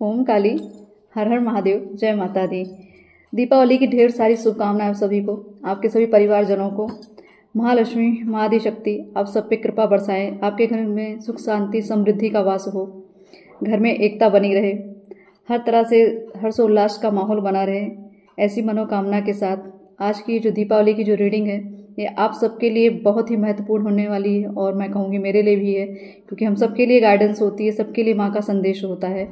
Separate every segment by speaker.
Speaker 1: ओम काली, हर हर महादेव, जय माता दी। दीपावली की ढेर सारी शुभकामनाएं सभी को, आपके सभी परिवारजनों को। महालक्ष्मी, महाआदि शक्ति आप सब पे कृपा बरसाएं। आपके घर में सुख शांति समृद्धि का वास हो, घर में एकता बनी रहे, हर तरह से हर्षोल्लास का माहौल बना रहे। ऐसी मनोकामना के साथ आज की जो दीपावली की जो रीडिंग है ये आप सबके लिए बहुत ही महत्वपूर्ण होने वाली है, और मैं कहूँगी मेरे लिए भी है, क्योंकि हम सबके लिए गाइडेंस होती है, सबके लिए माँ का संदेश होता है।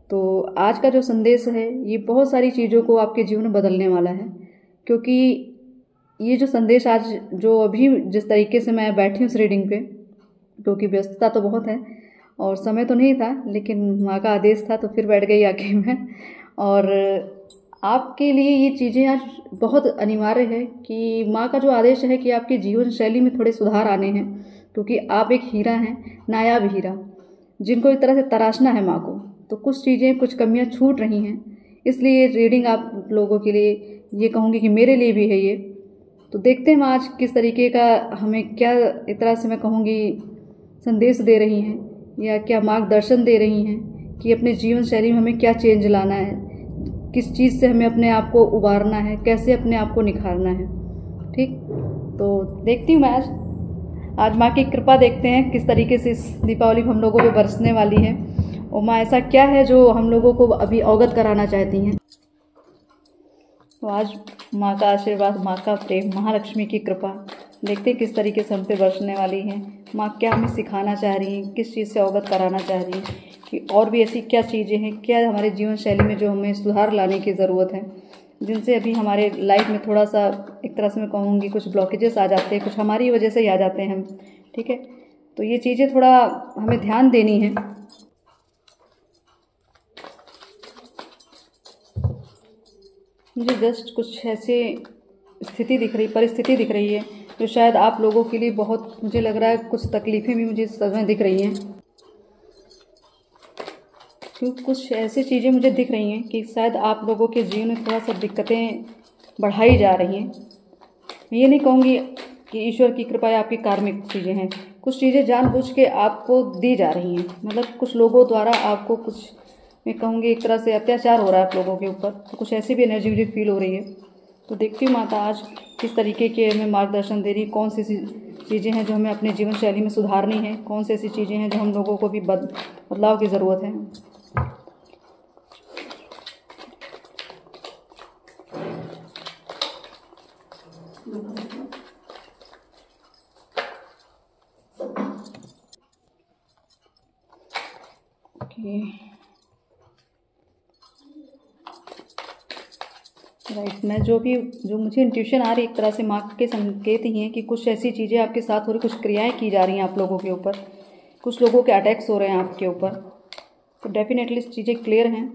Speaker 1: तो आज का जो संदेश है ये बहुत सारी चीज़ों को आपके जीवन में बदलने वाला है, क्योंकि ये जो संदेश आज जो अभी जिस तरीके से मैं बैठी हूँ इस रीडिंग पे, क्योंकि व्यस्तता तो बहुत है और समय तो नहीं था, लेकिन माँ का आदेश था तो फिर बैठ गई आके मैं। और आपके लिए ये चीज़ें आज बहुत अनिवार्य है कि माँ का जो आदेश है कि आपकी जीवन शैली में थोड़े सुधार आने हैं, क्योंकि आप एक हीरा हैं, नायाब हीरा, जिनको एक तरह से तराशना है माँ को। तो कुछ चीज़ें, कुछ कमियां छूट रही हैं, इसलिए रीडिंग आप लोगों के लिए ये कहूँगी कि मेरे लिए भी है ये। तो देखते हैं माँ आज किस तरीके का हमें क्या एक तरह से मैं कहूँगी संदेश दे रही हैं, या क्या मार्गदर्शन दे रही हैं कि अपने जीवन शैली में हमें क्या चेंज लाना है, किस चीज़ से हमें अपने आप को उबारना है, कैसे अपने आप को निखारना है। ठीक, तो देखती हूँ मैं आज माँ की कृपा देखते हैं किस तरीके से इस दीपावली हम लोगों पे बरसने वाली है, और माँ ऐसा क्या है जो हम लोगों को अभी अवगत कराना चाहती हैं। तो आज माँ का आशीर्वाद, माँ का प्रेम, महालक्ष्मी की कृपा देखते हैं किस तरीके से हम पे बरसने वाली है। माँ क्या हमें सिखाना चाह रही हैं, किस चीज़ से अवगत कराना चाह रही हैं, कि और भी ऐसी क्या चीज़ें हैं, क्या हमारे जीवन शैली में जो हमें सुधार लाने की ज़रूरत है, जिनसे अभी हमारे लाइफ में थोड़ा सा एक तरह से मैं कहूँगी कुछ ब्लॉकेजेस आ जाते हैं, कुछ हमारी वजह से ही आ जाते हैं हम। ठीक है, तो ये चीज़ें थोड़ा हमें ध्यान देनी है। मुझे जस्ट कुछ ऐसे परिस्थिति दिख रही है जो शायद आप लोगों के लिए बहुत, मुझे लग रहा है कुछ तकलीफ़ें भी मुझे समय दिख रही हैं, क्योंकि कुछ ऐसी चीज़ें मुझे दिख रही हैं कि शायद आप लोगों के जीवन में थोड़ा सा दिक्कतें बढ़ाई जा रही हैं। ये नहीं कहूँगी कि ईश्वर की कृपा या आपकी कार्मिक चीज़ें हैं, कुछ चीज़ें जानबूझ के आपको दी जा रही हैं, मतलब कुछ लोगों द्वारा आपको कुछ, मैं कहूँगी एक तरह से अत्याचार हो रहा है आप लोगों के ऊपर। तो कुछ ऐसी भी एनर्जी मुझे फील हो रही है। तो देखती हूँ माता आज किस तरीके के हमें मार्गदर्शन दे रही, कौन सी चीज़ें हैं जो हमें अपने जीवन शैली में सुधारनी है, कौन सी ऐसी चीज़ें हैं जो हम लोगों को भी बदलाव की ज़रूरत है। राइट, मैं जो मुझे इंट्यूशन आ रही एक तरह से माँ के संकेत ही हैं कि कुछ ऐसी चीज़ें आपके साथ हो रही, कुछ क्रियाएं की जा रही हैं आप लोगों के ऊपर, कुछ लोगों के अटैक्स हो रहे हैं आपके ऊपर। तो डेफिनेटली चीज़ें क्लियर हैं।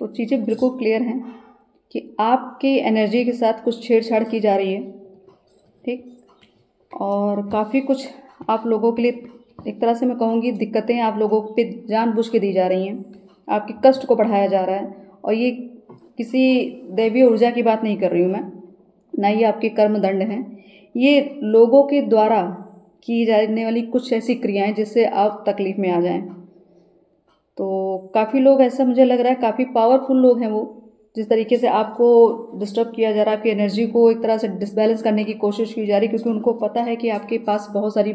Speaker 1: तो चीज़ें बिल्कुल क्लियर हैं कि आपकी एनर्जी के साथ कुछ छेड़छाड़ की जा रही है। ठीक, और काफ़ी कुछ आप लोगों के लिए एक तरह से मैं कहूँगी दिक्कतें आप लोगों पे जानबूझ के दी जा रही हैं, आपके कष्ट को बढ़ाया जा रहा है। और ये किसी दैवीय ऊर्जा की बात नहीं कर रही हूँ मैं, ना ये आपके कर्मदंड हैं, ये लोगों के द्वारा की जाने वाली कुछ ऐसी क्रियाएं जिससे आप तकलीफ़ में आ जाएं। तो काफ़ी लोग, ऐसा मुझे लग रहा है काफ़ी पावरफुल लोग हैं वो, जिस तरीके से आपको डिस्टर्ब किया जा रहा है, आपकी एनर्जी को एक तरह से डिसबैलेंस करने की कोशिश की जा रही है, क्योंकि उनको पता है कि आपके पास बहुत सारी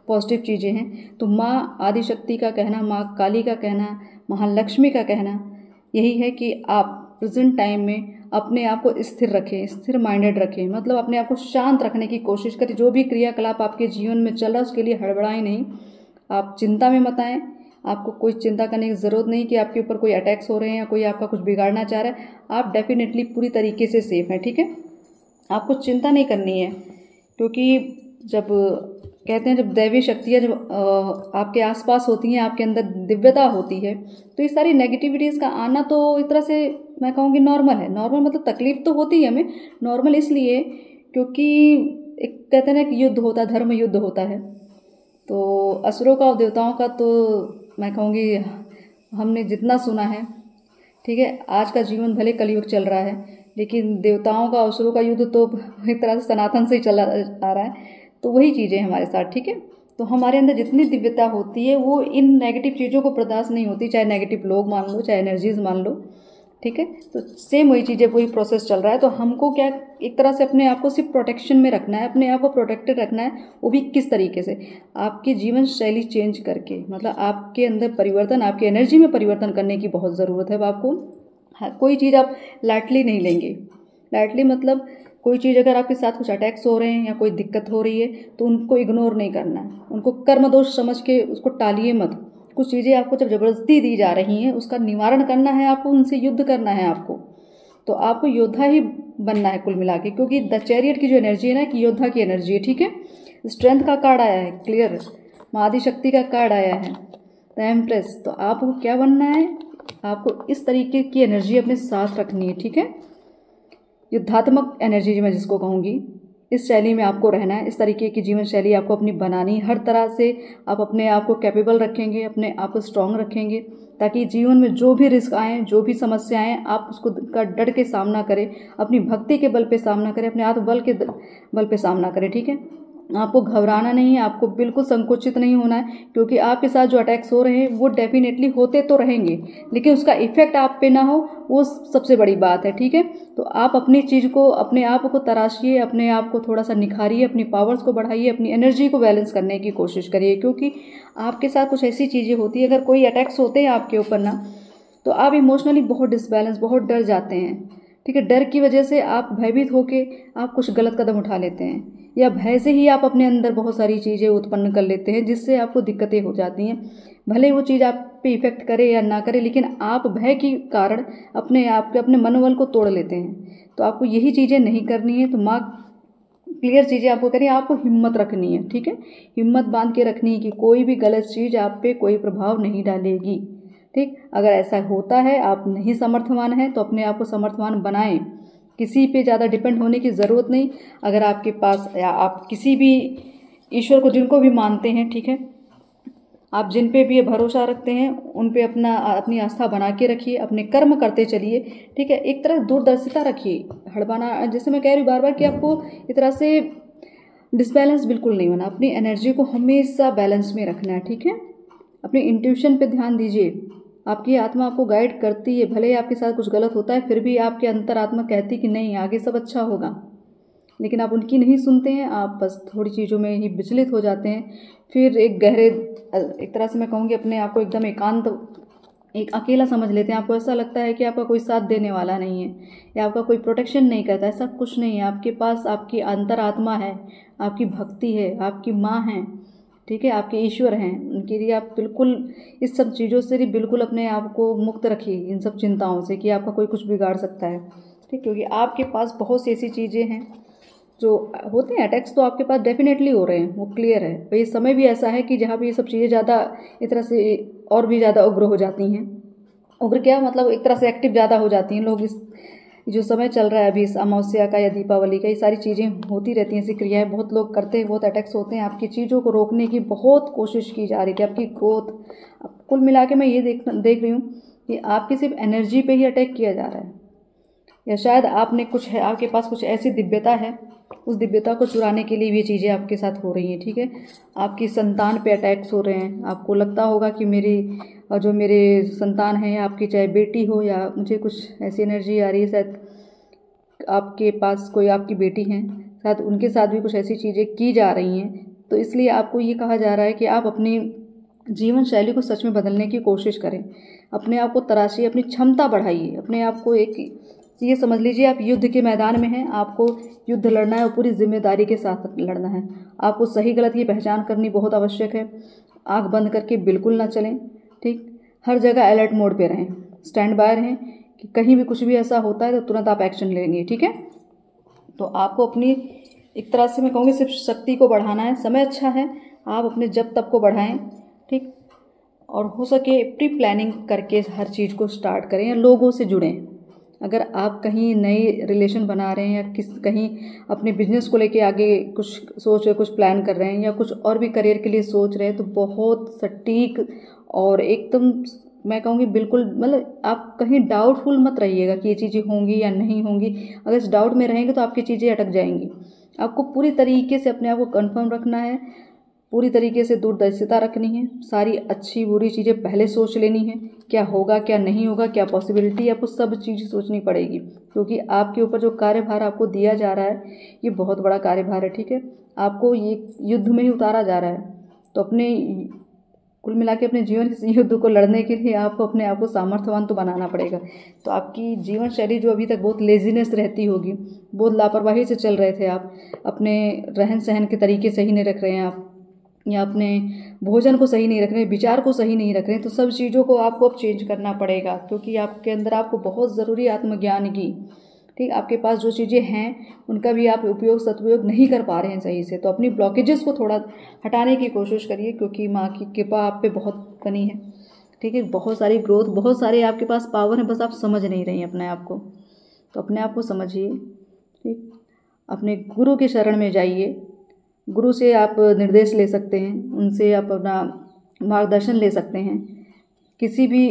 Speaker 1: पॉजिटिव चीज़ें हैं। तो माँ आदिशक्ति का कहना, माँ काली का कहना, महालक्ष्मी का कहना यही है कि आप प्रेजेंट टाइम में अपने आप को स्थिर रखें, स्थिर माइंडेड रखें, मतलब अपने आप को शांत रखने की कोशिश करें। जो भी क्रियाकलाप आपके जीवन में चल रहा है उसके लिए हड़बड़ाएं नहीं, आप चिंता में मत आएँ, आपको कोई चिंता करने की ज़रूरत नहीं कि आपके ऊपर कोई अटैक्स हो रहे हैं या कोई आपका कुछ बिगाड़ना चाह रहा है। आप डेफिनेटली पूरी तरीके से सेफ हैं, ठीक है। आपको चिंता नहीं करनी है, क्योंकि जब कहते हैं जब दैवीय शक्तियाँ जब आपके आसपास होती हैं, आपके अंदर दिव्यता होती है, तो ये सारी नेगेटिविटीज़ का आना तो एक तरह से मैं कहूँगी नॉर्मल है। नॉर्मल मतलब तकलीफ तो होती है हमें, नॉर्मल इसलिए क्योंकि एक कहते हैं ना कि युद्ध होता है, धर्म युद्ध होता है। तो असुरों का और देवताओं का तो मैं कहूँगी हमने जितना सुना है, ठीक है, आज का जीवन भले कलयुग चल रहा है, लेकिन देवताओं का असुरों का युद्ध तो एक तरह से सनातन से ही चला आ रहा है। तो वही चीज़ें हमारे साथ, ठीक है। तो हमारे अंदर जितनी दिव्यता होती है वो इन नेगेटिव चीज़ों को बर्दाश्त नहीं होती, चाहे नेगेटिव लोग मान लो, चाहे एनर्जीज मान लो, ठीक है। तो सेम वही चीज़ें, वही प्रोसेस चल रहा है। तो हमको क्या एक तरह से अपने आप को सिर्फ प्रोटेक्शन में रखना है, अपने आप को प्रोटेक्टेड रखना है। वो भी किस तरीके से? आपकी जीवन शैली चेंज करके, मतलब आपके अंदर परिवर्तन, आपकी एनर्जी में परिवर्तन करने की बहुत ज़रूरत है। अब आपको कोई चीज़ आप लाइटली नहीं लेंगे। लाइटली मतलब कोई चीज़ अगर आपके साथ कुछ अटैक्स हो रहे हैं या कोई दिक्कत हो रही है तो उनको इग्नोर नहीं करना है, उनको कर्म दोष समझ के उसको टालिए मत। कुछ चीज़ें आपको जब ज़बरदस्ती दी जा रही हैं उसका निवारण करना है, आपको उनसे युद्ध करना है आपको। तो आपको योद्धा ही बनना है कुल मिला के, क्योंकि द चैरियट की जो एनर्जी है ना कि योद्धा की एनर्जी है, ठीक है। स्ट्रेंथ का कार्ड आया है, क्लियर, महाआदि शक्ति का कार्ड आया है, द एम्प्रेस। तो आपको क्या बनना है? आपको इस तरीके की एनर्जी अपने साथ रखनी है, ठीक है। युद्धात्मक एनर्जी मैं जिसको कहूँगी, इस शैली में आपको रहना है। इस तरीके की जीवन शैली आपको अपनी बनानी है। हर तरह से आप अपने आप को कैपेबल रखेंगे, अपने आप को स्ट्रांग रखेंगे, ताकि जीवन में जो भी रिस्क आएँ, जो भी समस्याएं आएँ, आप उसको का डट के सामना करें, अपनी भक्ति के बल पे सामना करें, अपने आत्मबल के बल पे सामना करें, ठीक है। आपको घबराना नहीं है, आपको बिल्कुल संकुचित नहीं होना है, क्योंकि आपके साथ जो अटैक्स हो रहे हैं वो डेफिनेटली होते तो रहेंगे, लेकिन उसका इफेक्ट आप पे ना हो, वो सबसे बड़ी बात है, ठीक है। तो आप अपनी चीज़ को, अपने आप को तराशिए, अपने आप को थोड़ा सा निखारिए, अपनी पावर्स को बढ़ाइए, अपनी एनर्जी को बैलेंस करने की कोशिश करिए, क्योंकि आपके साथ कुछ ऐसी चीज़ें होती है, अगर कोई अटैक्स होते हैं आपके ऊपर ना, तो आप इमोशनली बहुत डिसबैलेंस, बहुत डर जाते हैं, ठीक है। डर की वजह से आप भयभीत होके आप कुछ गलत कदम उठा लेते हैं, या भय से ही आप अपने अंदर बहुत सारी चीज़ें उत्पन्न कर लेते हैं, जिससे आपको दिक्कतें हो जाती हैं। भले वो चीज़ आप पे इफेक्ट करे या ना करे, लेकिन आप भय के कारण अपने आप के, अपने मनोबल को तोड़ लेते हैं। तो आपको यही चीज़ें नहीं करनी है। तो माँ क्लियर चीज़ें आपको करिए, आपको हिम्मत रखनी है, ठीक है। हिम्मत बांध के रखनी है कि कोई भी गलत चीज़ आप पे कोई प्रभाव नहीं डालेगी, ठीक। अगर ऐसा होता है, आप नहीं समर्थवान हैं, तो अपने आप को समर्थवान बनाएं। किसी पे ज़्यादा डिपेंड होने की ज़रूरत नहीं। अगर आपके पास, या आप किसी भी ईश्वर को जिनको भी मानते हैं, ठीक है, आप जिन पे भी ये भरोसा रखते हैं उन पे अपनी आस्था बना के रखिए, अपने कर्म करते चलिए, ठीक है। एक तरह दूरदर्शिता रखिए, हड़बड़ाना, जैसे मैं कह रही हूँ बार बार कि आपको इस तरह से डिसबैलेंस बिल्कुल नहीं होना, अपनी एनर्जी को हमेशा बैलेंस में रखना है, ठीक है। अपने इंट्यूशन पे ध्यान दीजिए, आपकी आत्मा आपको गाइड करती है। भले ही आपके साथ कुछ गलत होता है, फिर भी आपके अंतरात्मा कहती कि नहीं, आगे सब अच्छा होगा, लेकिन आप उनकी नहीं सुनते हैं, आप बस थोड़ी चीज़ों में ही विचलित हो जाते हैं। फिर एक गहरे, एक तरह से मैं कहूँगी अपने आप को एकदम एकांत, एक अकेला समझ लेते हैं। आपको ऐसा लगता है कि आपका कोई साथ देने वाला नहीं है, या आपका कोई प्रोटेक्शन नहीं करता। ऐसा कुछ नहीं है, आपके पास आपकी अंतरात्मा है, आपकी भक्ति है, आपकी माँ है, ठीक है, आपके ईश्वर हैं। उनके लिए आप बिल्कुल इस सब चीज़ों से भी बिल्कुल अपने आप को मुक्त रखिए, इन सब चिंताओं से कि आपका कोई कुछ बिगाड़ सकता है, ठीक। क्योंकि आपके पास बहुत सी ऐसी चीज़ें हैं जो होते हैं, अटैक्स तो आपके पास डेफिनेटली हो रहे हैं, वो क्लियर है। तो ये समय भी ऐसा है कि जहाँ पे ये सब चीज़ें ज़्यादा एक तरह से और भी ज़्यादा उग्र हो जाती हैं। उग्र क्या मतलब, एक तरह से एक्टिव ज़्यादा हो जाती हैं लोग। इस जो समय चल रहा है अभी, इस अमावस्या का या दीपावली का, ये सारी चीज़ें होती रहती हैं, ऐसी क्रियाएं बहुत लोग करते हैं, बहुत अटैक्स होते हैं। आपकी चीज़ों को रोकने की बहुत कोशिश की जा रही थी, आपकी ग्रोथ। कुल मिला के मैं ये देख रही हूँ कि आपकी सिर्फ एनर्जी पे ही अटैक किया जा रहा है, या शायद आपने कुछ है, आपके पास कुछ ऐसी दिव्यता है, उस दिव्यता को चुराने के लिए भी ये चीज़ें आपके साथ हो रही हैं, ठीक है। आपकी संतान पे अटैक्स हो रहे हैं। आपको लगता होगा कि जो मेरे संतान हैं, आपकी चाहे बेटी हो, या मुझे कुछ ऐसी एनर्जी आ रही है, शायद आपके पास कोई आपकी बेटी हैं, शायद उनके साथ भी कुछ ऐसी चीज़ें की जा रही हैं। तो इसलिए आपको ये कहा जा रहा है कि आप अपनी जीवन शैली को सच में बदलने की कोशिश करें, अपने आप को तराशिए, अपनी क्षमता बढ़ाइए, अपने आप को एक, ये समझ लीजिए आप युद्ध के मैदान में हैं, आपको युद्ध लड़ना है और पूरी जिम्मेदारी के साथ लड़ना है। आपको सही गलत की पहचान करनी बहुत आवश्यक है। आंख बंद करके बिल्कुल ना चलें, ठीक, हर जगह अलर्ट मोड पे रहें, स्टैंड बाय रहें कि कहीं भी कुछ भी ऐसा होता है तो तुरंत आप एक्शन लेंगे। ठीक है, तो आपको अपनी एक तरह से मैं कहूँगी सिर्फ शक्ति को बढ़ाना है। समय अच्छा है, आप अपने जब तब को बढ़ाएं। ठीक, और हो सके प्री प्लानिंग करके हर चीज़ को स्टार्ट करें या लोगों से जुड़ें। अगर आप कहीं नई रिलेशन बना रहे हैं या कहीं अपने बिजनेस को लेके आगे कुछ सोच रहे, कुछ प्लान कर रहे हैं या कुछ और भी करियर के लिए सोच रहे हैं, तो बहुत सटीक और एकदम मैं कहूँगी बिल्कुल, मतलब आप कहीं डाउटफुल मत रहिएगा कि ये चीज़ें होंगी या नहीं होंगी। अगर इस डाउट में रहेंगे तो आपकी चीज़ें अटक जाएंगी। आपको पूरी तरीके से अपने आप को कंफर्म रखना है, पूरी तरीके से दूरदर्शिता रखनी है, सारी अच्छी बुरी चीज़ें पहले सोच लेनी है, क्या होगा क्या नहीं होगा, क्या पॉसिबिलिटी है, आपको सब चीज़ें सोचनी पड़ेगी। क्योंकि आपके ऊपर जो कार्यभार आपको दिया जा रहा है ये बहुत बड़ा कार्यभार है। ठीक है, आपको ये युद्ध में ही उतारा जा रहा है। तो अपने कुल मिला के अपने जीवन के युद्ध को लड़ने के लिए आपको अपने आप को सामर्थ्यवान तो बनाना पड़ेगा। तो आपकी जीवन शैली जो अभी तक बहुत लेजीनेस रहती होगी, बहुत लापरवाही से चल रहे थे आप, अपने रहन सहन के तरीके सही नहीं रख रहे हैं आप, या अपने भोजन को सही नहीं रख रहे हैं, विचार को सही नहीं रख रहे हैं, तो सब चीज़ों को आपको अब चेंज करना पड़ेगा। क्योंकि आपके अंदर आपको बहुत ज़रूरी आत्मज्ञान की, ठीक, आपके पास जो चीज़ें हैं उनका भी आप उपयोग सदुपयोग नहीं कर पा रहे हैं सही से। तो अपनी ब्लॉकेजेस को थोड़ा हटाने की कोशिश करिए, क्योंकि माँ की कृपा आप पे बहुत बनी है। ठीक है, बहुत सारी ग्रोथ, बहुत सारे आपके पास पावर है, बस आप समझ नहीं रही हैं अपने आप को। तो अपने आप को समझिए। ठीक, अपने गुरु के शरण में जाइए, गुरु से आप निर्देश ले सकते हैं, उनसे आप अपना मार्गदर्शन ले सकते हैं। किसी भी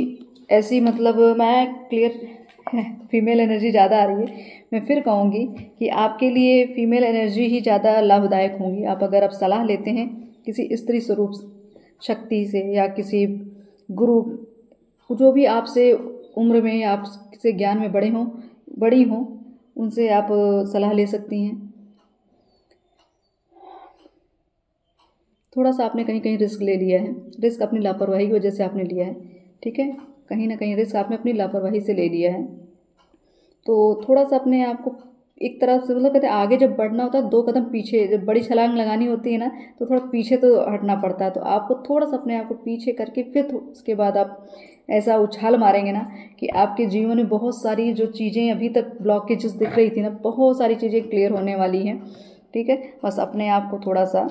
Speaker 1: ऐसी, मतलब मैं क्लियर फीमेल एनर्जी ज़्यादा आ रही है, मैं फिर कहूँगी कि आपके लिए फीमेल एनर्जी ही ज़्यादा लाभदायक होंगी। अगर आप सलाह लेते हैं किसी स्त्री स्वरूप शक्ति से या किसी गुरु, जो भी आपसे उम्र में या आपसे ज्ञान में बड़ी हों, उनसे आप सलाह ले सकती हैं। थोड़ा सा आपने कहीं कहीं रिस्क ले लिया है, रिस्क अपनी लापरवाही की वजह से आपने लिया है। ठीक है, कहीं ना कहीं रिस्क आपने अपनी लापरवाही से ले लिया है। तो थोड़ा सा अपने आप को एक तरफ से, मतलब कहते हैं आगे जब बढ़ना होता है 2 कदम पीछे, जब बड़ी छलांग लगानी होती है ना, तो थोड़ा पीछे तो हटना पड़ता है। तो आपको थोड़ा सा अपने आप को पीछे करके फिर उसके बाद आप ऐसा उछाल मारेंगे ना कि आपके जीवन में बहुत सारी जो चीज़ें अभी तक ब्लॉकेजेस दिख रही थी ना, बहुत सारी चीज़ें क्लियर होने वाली हैं। ठीक है, बस अपने आप को थोड़ा सा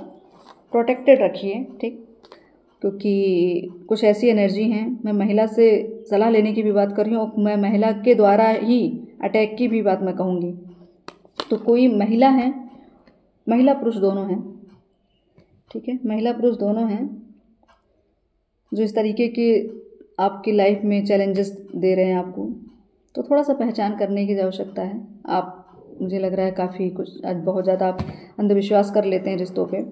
Speaker 1: प्रोटेक्टेड रखिए। ठीक, क्योंकि कुछ ऐसी एनर्जी हैं, मैं महिला से सलाह लेने की भी बात कर रही हूँ और मैं महिला के द्वारा ही अटैक की भी बात मैं कहूँगी। तो कोई महिला है, महिला पुरुष दोनों हैं, ठीक है, महिला पुरुष दोनों हैं, जो इस तरीके के आपकी लाइफ में चैलेंजेस दे रहे हैं आपको, तो थोड़ा सा पहचान करने की आवश्यकता है। आप, मुझे लग रहा है काफ़ी कुछ आज बहुत ज़्यादा आप अंधविश्वास कर लेते हैं रिश्तों पे।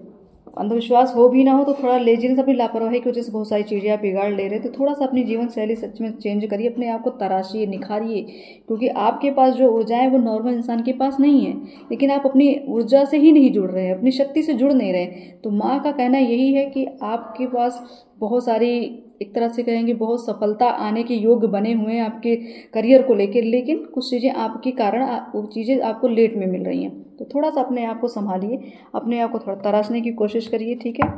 Speaker 1: अंधविश्वास हो भी ना हो तो थोड़ा लेजीनेस, अपनी लापरवाही की वजह से बहुत सारी चीज़ें आप बिगाड़ ले रहे हैं। तो थोड़ा सा अपनी जीवन शैली सच में चेंज करिए, अपने आप को तराशिए, निखारिए। क्योंकि आपके पास जो ऊर्जा है वो नॉर्मल इंसान के पास नहीं है, लेकिन आप अपनी ऊर्जा से ही नहीं जुड़ रहे हैं, अपनी शक्ति से जुड़ नहीं रहे। तो माँ का कहना यही है कि आपके पास बहुत सारी, एक तरह से कहेंगे बहुत सफलता आने के योग बने हुए हैं आपके करियर को लेकर, लेकिन कुछ चीज़ें आपके कारण वो चीज़ें आपको लेट में मिल रही हैं। तो थोड़ा सा अपने आप को संभालिए, अपने आप को थोड़ा तराशने की कोशिश करिए। ठीक है,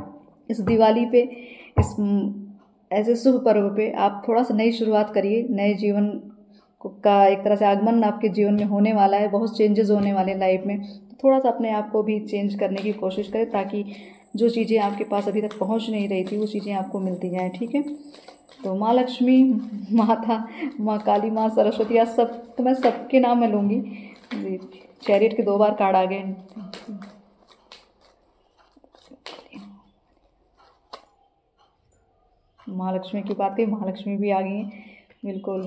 Speaker 1: इस दिवाली पे, इस ऐसे शुभ पर्व पे आप थोड़ा सा नई शुरुआत करिए। नए जीवन का एक तरह से आगमन आपके जीवन में होने वाला है, बहुत चेंजेस होने वाले हैं लाइफ में। तो थोड़ा सा अपने आप को भी चेंज करने की कोशिश करें, ताकि जो चीज़ें आपके पास अभी तक पहुंच नहीं रही थी वो चीज़ें आपको मिलती जाएँ। ठीक है, तो माँ लक्ष्मी, माता, माँ काली, माँ सरस्वती, आज सब तो मैं सबके नाम में लूँगी। चैरियट के 2 बार कार्ड आ गए। माँ लक्ष्मी की बात करें, महालक्ष्मी भी आ गई हैं, बिल्कुल।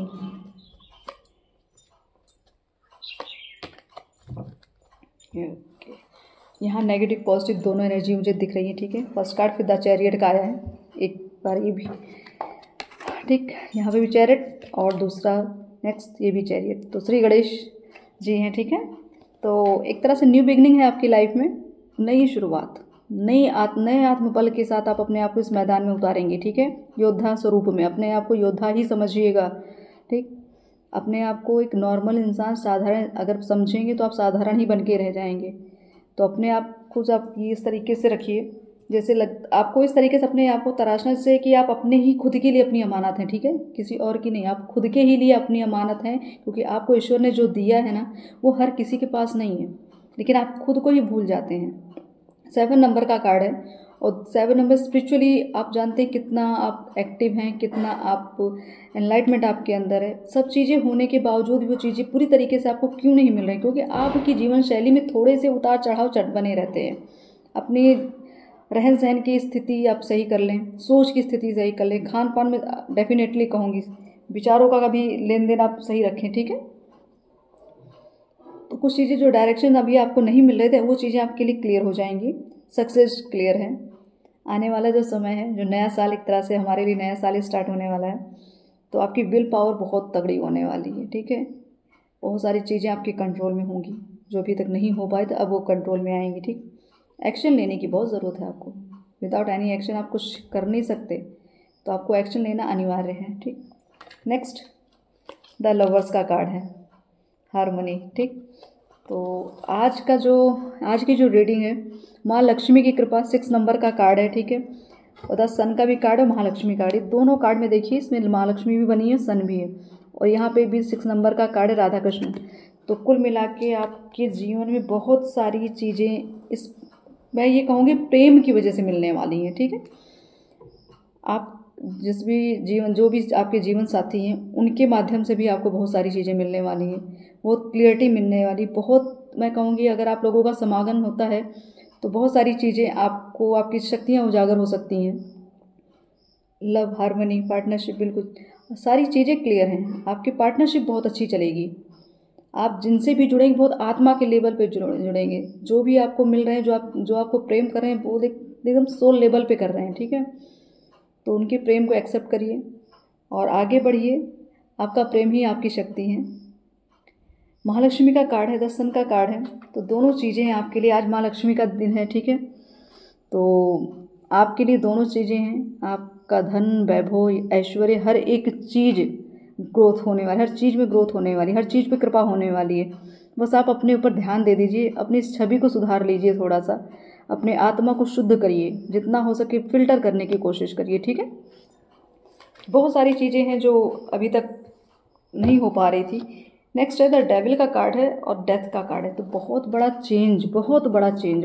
Speaker 1: यहाँ नेगेटिव पॉजिटिव दोनों एनर्जी मुझे दिख रही है। ठीक है, फर्स्ट कार्ड फिर द चैरियट का आया है, एक बार ये भी, ठीक, यहाँ पे भी चैरियट और दूसरा नेक्स्ट ये भी चैरियट, तो श्री गणेश जी हैं। ठीक है, तो एक तरह से न्यू बिगनिंग है आपकी लाइफ में, नई शुरुआत, नए आत्मबल के साथ आप अपने आप को इस मैदान में उतारेंगे। ठीक है, योद्धा स्वरूप में अपने आप को योद्धा ही समझिएगा। ठीक, अपने आप को एक नॉर्मल इंसान, साधारण अगर समझेंगे तो आप साधारण ही बन के रह जाएंगे। तो अपने आप को जब ये इस तरीके से रखिए जैसे आपको इस तरीके से अपने आप को तराशना से कि आप अपने ही खुद के लिए अपनी अमानत हैं, ठीक है, किसी और की नहीं, आप खुद के ही लिए अपनी अमानत हैं, क्योंकि आपको ईश्वर ने जो दिया है ना वो हर किसी के पास नहीं है, लेकिन आप खुद को ही भूल जाते हैं। 7 नंबर का कार्ड है और 7 नंबर स्पिरिचुअली आप जानते हैं कितना आप एक्टिव हैं, कितना आप एनलाइटमेंट आपके अंदर है। सब चीज़ें होने के बावजूद वो चीज़ें पूरी तरीके से आपको क्यों नहीं मिल रही, क्योंकि आपकी जीवन शैली में थोड़े से उतार चढ़ाव बने रहते हैं। अपनी रहन सहन की स्थिति आप सही कर लें, सोच की स्थिति सही कर लें, खान पान में डेफिनेटली कहूँगी विचारों का भी लेन देन आप सही रखें, ठीक है। तो कुछ चीज़ें जो डायरेक्शन अभी आपको नहीं मिल रहे थे वो चीज़ें आपके लिए क्लियर हो जाएंगी, सक्सेस क्लियर है। आने वाला जो समय है, जो नया साल एक तरह से हमारे लिए नया साल स्टार्ट होने वाला है, तो आपकी विल पावर बहुत तगड़ी होने वाली है, ठीक है। बहुत सारी चीज़ें आपके कंट्रोल में होंगी, जो अभी तक नहीं हो पाए तो अब वो कंट्रोल में आएंगी, ठीक। एक्शन लेने की बहुत ज़रूरत है आपको, विदाउट एनी एक्शन आप कुछ कर नहीं सकते, तो आपको एक्शन लेना अनिवार्य है, ठीक। नेक्स्ट द लवर्स का कार्ड है, हारमोनी, ठीक। तो आज की जो रीडिंग है, माँ लक्ष्मी की कृपा 6 नंबर का कार्ड है, ठीक है, और 10 सन का भी कार्ड है, महालक्ष्मी कार्ड है। दोनों कार्ड में देखिए इसमें महालक्ष्मी भी बनी है, सन भी है, और यहाँ पे भी 6 नंबर का कार्ड है, राधा कृष्ण। तो कुल मिला के आपके जीवन में बहुत सारी चीज़ें मैं ये कहूँगी प्रेम की वजह से मिलने वाली हैं, ठीक है। आप जो भी आपके जीवन साथी हैं उनके माध्यम से भी आपको बहुत सारी चीज़ें मिलने वाली हैं, बहुत क्लियरिटी मिलने वाली, बहुत मैं कहूँगी अगर आप लोगों का समागम होता है तो बहुत सारी चीज़ें आपको, आपकी शक्तियाँ उजागर हो सकती हैं। लव, हार्मनी, पार्टनरशिप, बिल्कुल सारी चीज़ें क्लियर हैं। आपकी पार्टनरशिप बहुत अच्छी चलेगी, आप जिनसे भी जुड़ेंगे बहुत आत्मा के लेवल पे जुड़ेंगे। जो भी आपको मिल रहे हैं, जो आपको प्रेम कर रहे हैं वो एकदम सोल लेवल पे कर रहे हैं, ठीक है। तो उनके प्रेम को एक्सेप्ट करिए और आगे बढ़िए, आपका प्रेम ही आपकी शक्ति है। महालक्ष्मी का कार्ड है, 10 सन का कार्ड है, तो दोनों चीज़ें हैं आपके लिए। आज महालक्ष्मी का दिन है, ठीक है, तो आपके लिए दोनों चीज़ें हैं। आपका धन, वैभव, ऐश्वर्य, हर एक चीज़ ग्रोथ होने वाली, हर चीज़ में ग्रोथ होने वाली, हर चीज़ पे कृपा होने वाली है। बस आप अपने ऊपर ध्यान दे दीजिए, अपनी इस छवि को सुधार लीजिए, थोड़ा सा अपने आत्मा को शुद्ध करिए, जितना हो सके फिल्टर करने की कोशिश करिए, ठीक है। बहुत सारी चीज़ें हैं जो अभी तक नहीं हो पा रही थी। नेक्स्ट है द डेविल का कार्ड है और डेथ का कार्ड है, तो बहुत बड़ा चेंज, बहुत बड़ा चेंज,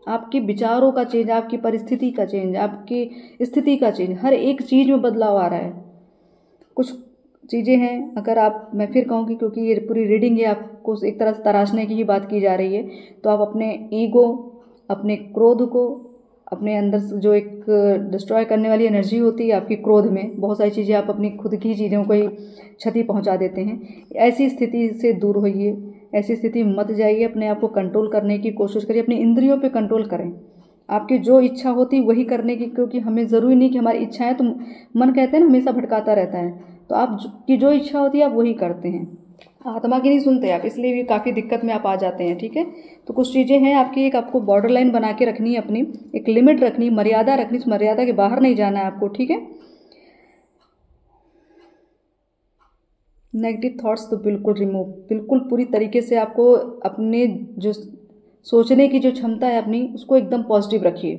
Speaker 1: आपके विचारों का चेंज, आपकी परिस्थिति का चेंज, आपकी स्थिति का चेंज, हर एक चीज़ में बदलाव आ रहा है। कुछ चीज़ें हैं, अगर आप, मैं फिर कहूँगी क्योंकि ये पूरी रीडिंग है, आपको एक तरह से तराशने की ही बात की जा रही है, तो आप अपने ईगो, अपने क्रोध को, अपने अंदर से जो एक डिस्ट्रॉय करने वाली एनर्जी होती है आपकी क्रोध में, बहुत सारी चीज़ें आप अपनी खुद की चीज़ों को ही क्षति पहुंचा देते हैं। ऐसी स्थिति से दूर होइए, ऐसी स्थिति में मत जाइए, अपने आप को कंट्रोल करने की कोशिश करिए, अपनी इंद्रियों पे कंट्रोल करें, आपकी जो इच्छा होती वही करने की, क्योंकि हमें ज़रूरी नहीं कि हमारी इच्छाएं, तो मन कहते हैं ना हमेशा भटकाता रहता है, तो आपकी जो इच्छा होती है आप वही करते हैं, आत्मा की नहीं सुनते आप, इसलिए भी काफ़ी दिक्कत में आप आ जाते हैं, ठीक है। तो कुछ चीज़ें हैं आपकी, एक आपको बॉर्डर लाइन बना के रखनी है, अपनी एक लिमिट रखनी, मर्यादा रखनी, उस मर्यादा के बाहर नहीं जाना है आपको, ठीक है। नेगेटिव थॉट्स तो बिल्कुल रिमूव, बिल्कुल पूरी तरीके से आपको अपने जो सोचने की जो क्षमता है अपनी, उसको एकदम पॉजिटिव रखिए,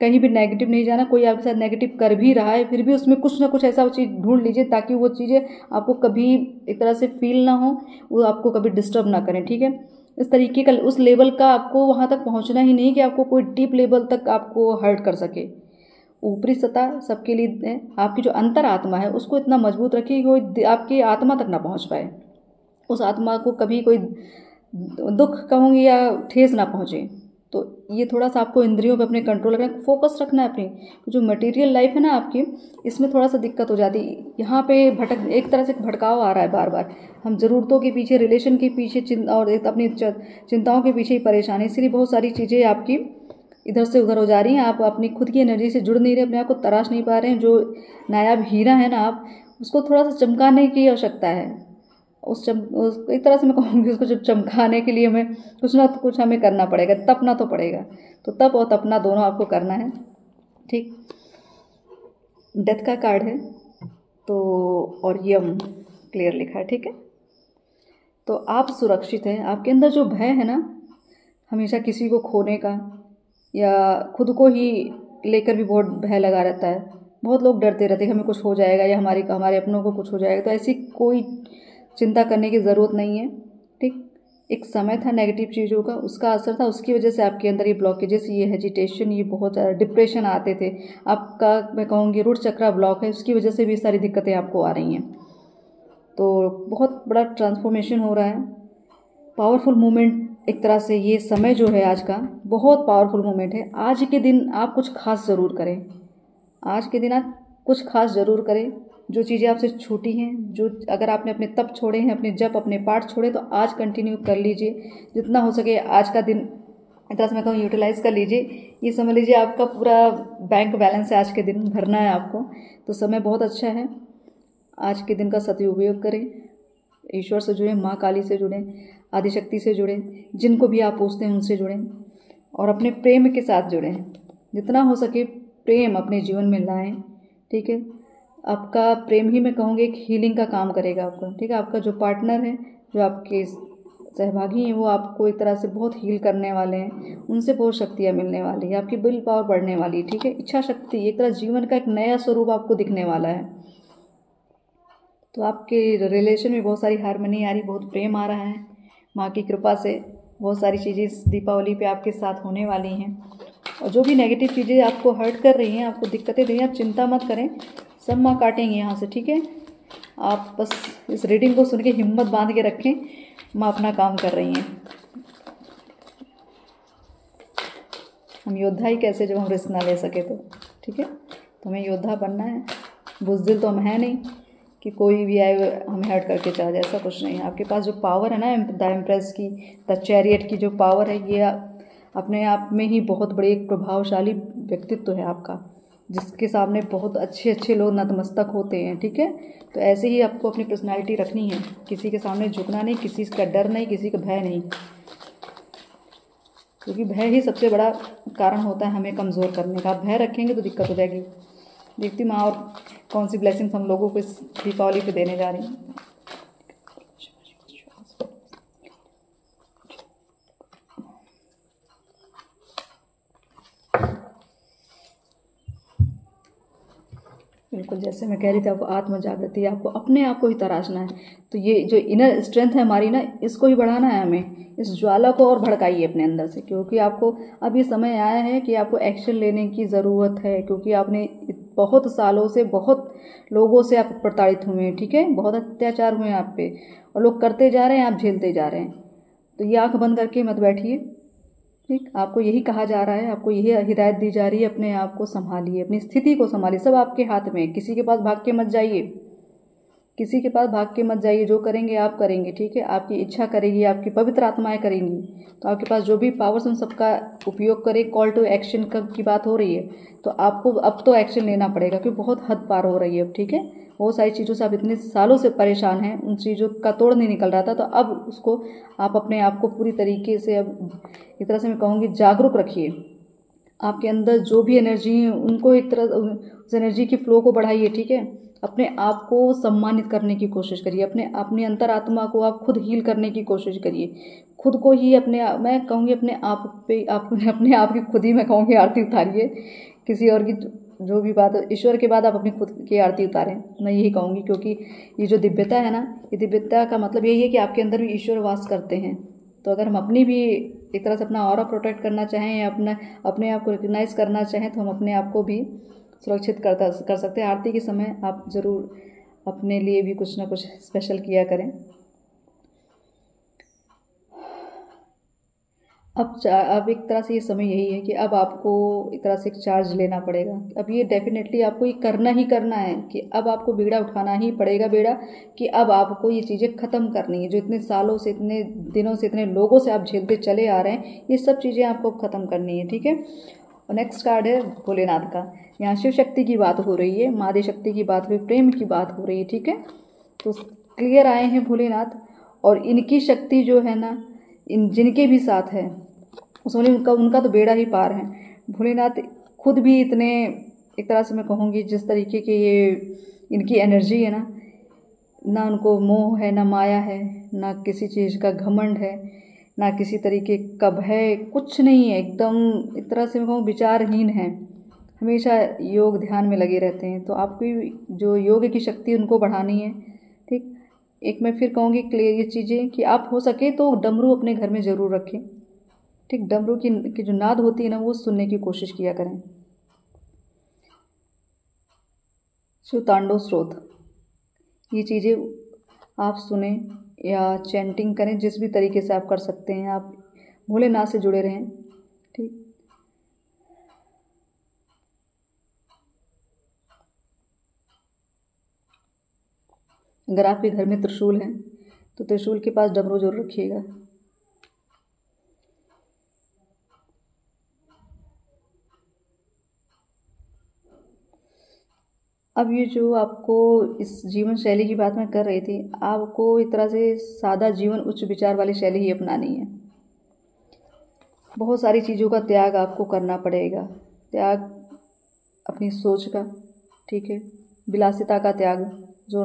Speaker 1: कहीं भी नेगेटिव नहीं जाना। कोई आपके साथ नेगेटिव कर भी रहा है फिर भी उसमें कुछ ना कुछ ऐसा चीज़ ढूंढ लीजिए ताकि वो चीज़ें आपको कभी एक तरह से फील ना हो, वो आपको कभी डिस्टर्ब ना करें, ठीक है। इस तरीके का, उस लेवल का आपको वहाँ तक पहुँचना ही नहीं कि आपको कोई डीप लेवल तक आपको हर्ट कर सके। ऊपरी सतह सबके लिए है, आपकी जो अंतर आत्मा है उसको इतना मजबूत रखिए कि कोई आपकी आत्मा तक ना पहुँच पाए, उस आत्मा को कभी कोई दुख कहूँगी या ठेस ना पहुँचे। तो ये थोड़ा सा आपको इंद्रियों पे अपने कंट्रोल रखना, फोकस रखना है अपनी। जो मटेरियल लाइफ है ना आपकी, इसमें थोड़ा सा दिक्कत हो जाती है, यहाँ पे एक तरह से भटकाव आ रहा है बार बार, हम ज़रूरतों के पीछे, रिलेशन के पीछे और अपनी चिंताओं के पीछे ही परेशान है, इसलिए बहुत सारी चीज़ें आपकी इधर से उधर हो जा रही हैं। आप अपनी खुद की एनर्जी से जुड़ नहीं रहे, अपने आप को तराश नहीं पा रहे हैं। जो नायाब हीरा है ना आप, उसको थोड़ा सा चमकाने की आवश्यकता है। एक तरह से मैं कहूँगी उसको चमकाने के लिए हमें कुछ ना कुछ हमें करना पड़ेगा, तपना तो पड़ेगा। तो तप और तपना दोनों आपको करना है, ठीक। डेथ का कार्ड है तो, और यम क्लियर लिखा है, ठीक है। तो आप सुरक्षित हैं, आपके अंदर जो भय है ना हमेशा किसी को खोने का, या खुद को ही लेकर भी बहुत भय लगा रहता है। बहुत लोग डरते रहते हैं कि हमें कुछ हो जाएगा या हमारे अपनों को कुछ हो जाएगा। तो ऐसी कोई चिंता करने की ज़रूरत नहीं है, ठीक। एक समय था नेगेटिव चीज़ों का, उसका असर था, उसकी वजह से आपके अंदर ये ब्लॉकेजेस, ये हेजिटेशन, ये बहुत ज़्यादा डिप्रेशन आते थे। आपका मैं कहूँगी रूट चक्रा ब्लॉक है, उसकी वजह से भी सारी दिक्कतें आपको आ रही हैं। तो बहुत बड़ा ट्रांसफॉर्मेशन हो रहा है, पावरफुल मूवमेंट। एक तरह से ये समय जो है आज का बहुत पावरफुल मोमेंट है। आज के दिन आप कुछ खास ज़रूर करें, आज के दिन आप कुछ खास ज़रूर करें। जो चीज़ें आपसे छूटी हैं, जो अगर आपने अपने तप छोड़े हैं, अपने जप, अपने पाठ छोड़े, तो आज कंटिन्यू कर लीजिए। जितना हो सके आज का दिन एक तरह से मैं कहूँ यूटिलाइज़ कर लीजिए। ये समझ लीजिए आपका पूरा बैंक बैलेंस है, आज के दिन भरना है आपको। तो समय बहुत अच्छा है, आज के दिन का सदुपयोग करें। ईश्वर से जुड़ें, माँ काली से जुड़ें, आदिशक्ति से जुड़ें, जिनको भी आप पूछते हैं उनसे जुड़ें, और अपने प्रेम के साथ जुड़ें। जितना हो सके प्रेम अपने जीवन में लाएं, ठीक है। आपका प्रेम ही मैं कहूँगी एक हीलिंग का काम करेगा आपका, ठीक है। आपका जो पार्टनर है, जो आपके सहभागी हैं, वो आपको एक तरह से बहुत हील करने वाले हैं। उनसे बहुत शक्तियाँ मिलने वाली है, आपकी विल पावर बढ़ने वाली है, ठीक है। इच्छा शक्ति, एक तरह जीवन का एक नया स्वरूप आपको दिखने वाला है। तो आपके रिलेशन में बहुत सारी हारमनी आ रही, बहुत प्रेम आ रहा है। माँ की कृपा से बहुत सारी चीज़ें इस दीपावली पे आपके साथ होने वाली हैं। और जो भी नेगेटिव चीज़ें आपको हर्ट कर रही हैं, आपको दिक्कतें दे रही हैं, आप चिंता मत करें, सब माँ काटेंगे यहाँ से, ठीक है। आप बस इस रीडिंग को सुन के हिम्मत बांध के रखें, माँ अपना काम कर रही हैं। हम योद्धा ही कैसे जब हम रिस्क ना ले सके तो, ठीक है। तो हमें योद्धा बनना है, बुज़दिल तो हम हैं नहीं कि कोई भी आए हमें हर्ट करके चला जाए, ऐसा कुछ नहीं है। आपके पास जो पावर है ना, द एम्प्रेस की, द चैरियट की जो पावर है, ये अपने आप में ही बहुत बड़ी एक प्रभावशाली व्यक्तित्व है आपका, जिसके सामने बहुत अच्छे अच्छे लोग नतमस्तक होते हैं, ठीक है। तो ऐसे ही आपको अपनी पर्सनालिटी रखनी है, किसी के सामने झुकना नहीं, किसी का डर नहीं, किसी का भय नहीं, क्योंकि भय ही सबसे बड़ा कारण होता है हमें कमज़ोर करने का। आप भय रखेंगे तो दिक्कत हो जाएगी। देखती माँ और कौन सी ब्लेसिंग्स हम लोगों को इस दीपावली पे देने जा रही हैं। बिल्कुल, जैसे मैं कह रही थी, आपको आत्म जागृति, आपको अपने आप को ही तराशना है। तो ये जो इनर स्ट्रेंथ है हमारी ना, इसको ही बढ़ाना है हमें। इस ज्वाला को और भड़काइए अपने अंदर से, क्योंकि आपको अब ये समय आया है कि आपको एक्शन लेने की ज़रूरत है। क्योंकि आपने बहुत सालों से बहुत लोगों से आप प्रताड़ित हुए हैं, ठीक है। बहुत अत्याचार हुए हैं आप पे, और लोग करते जा रहे हैं, आप झेलते जा रहे हैं। तो ये आँख बंद करके मत बैठिए, ठीक। आपको यही कहा जा रहा है, आपको यही हिदायत दी जा रही है, अपने आप को संभालिए, अपनी स्थिति को संभालिए। सब आपके हाथ में है, किसी के पास भाग के मत जाइए, किसी के पास भाग के मत जाइए। जो करेंगे आप करेंगे, ठीक है। आपकी इच्छा करेगी, आपकी पवित्र आत्माएं करेंगी। तो आपके पास जो भी पावर्स उन सबका उपयोग करें। कॉल टू एक्शन की बात हो रही है, तो आपको अब तो एक्शन लेना पड़ेगा, क्योंकि बहुत हद पार हो रही है अब, ठीक है। बहुत सारी चीज़ों से आप इतने सालों से परेशान हैं, उन चीज़ों का तोड़ नहीं निकल रहा था। तो अब उसको आप अपने आप को पूरी तरीके से, अब एक तरह से मैं कहूँगी, जागरूक रखिए। आपके अंदर जो भी एनर्जी है उनको एक तरह उस एनर्जी की फ्लो को बढ़ाइए, ठीक है। अपने आप को सम्मानित करने की कोशिश करिए, अपने अंतरात्मा को आप खुद हील करने की कोशिश करिए। खुद को ही मैं कहूँगी अपने आप पे, आप अपने आप की खुद ही मैं कहूँगी आरती उतारिए। किसी और की जो भी बात है, ईश्वर के बाद आप अपनी खुद की आरती उतारें, मैं यही कहूँगी। क्योंकि ये जो दिव्यता है ना, ये दिव्यता का मतलब यही है कि आपके अंदर भी ईश्वर वास करते हैं। तो अगर हम अपनी भी एक तरह से अपना ऑरा प्रोटेक्ट करना चाहें, या अपने आप को रिकग्नाइज करना चाहें, तो हम अपने आप को भी सुरक्षित कर सकते हैं। आरती के समय आप ज़रूर अपने लिए भी कुछ ना कुछ स्पेशल किया करें। अब एक तरह से ये समय यही है कि अब आपको एक तरह से एक चार्ज लेना पड़ेगा। अब ये डेफिनेटली आपको ये करना ही करना है कि अब आपको बीड़ा उठाना ही पड़ेगा, बेड़ा, कि अब आपको ये चीज़ें ख़त्म करनी है। जो इतने सालों से, इतने दिनों से, इतने लोगों से आप झेलते चले आ रहे हैं, ये सब चीज़ें आपको ख़त्म करनी है, ठीक है। और नेक्स्ट कार्ड है भोलेनाथ का। यहाँ शिव शक्ति की बात हो रही है, माँ शक्ति की बात हो रही है, प्रेम की बात हो रही है, ठीक है। तो क्लियर आए हैं भोलेनाथ, और इनकी शक्ति जो है ना, जिनके भी साथ है उसमें उनका तो बेड़ा ही पार है। भोलेनाथ खुद भी इतने एक तरह से मैं कहूँगी, जिस तरीके के ये इनकी एनर्जी है ना उनको मोह है, ना माया है, ना किसी चीज़ का घमंड है, ना किसी तरीके का भय, कुछ नहीं है, एकदम एक तरह से मैं कहूँ विचारहीन है, हमेशा योग ध्यान में लगे रहते हैं। तो आपकी जो योग की शक्ति उनको बढ़ानी है। ठीक, एक मैं फिर कहूँगी क्लियर ये चीज़ें कि आप हो सके तो डमरू अपने घर में ज़रूर रखें। ठीक, डमरू की जो नाद होती है ना, वो सुनने की कोशिश किया करें। शिव तांडव स्रोत, ये चीज़ें आप सुने या चैंटिंग करें, जिस भी तरीके से आप कर सकते हैं। आप भोलेनाथ से जुड़े रहें। ठीक, अगर आपके घर में त्रिशूल है तो त्रिशूल के पास डमरू जरूर रखिएगा। अब ये जो आपको इस जीवन शैली की बात मैं कर रही थी, आपको एक तरह से सादा जीवन उच्च विचार वाली शैली ही अपनानी है। बहुत सारी चीज़ों का त्याग आपको करना पड़ेगा, त्याग अपनी सोच का, ठीक है, विलासिता का त्याग, जो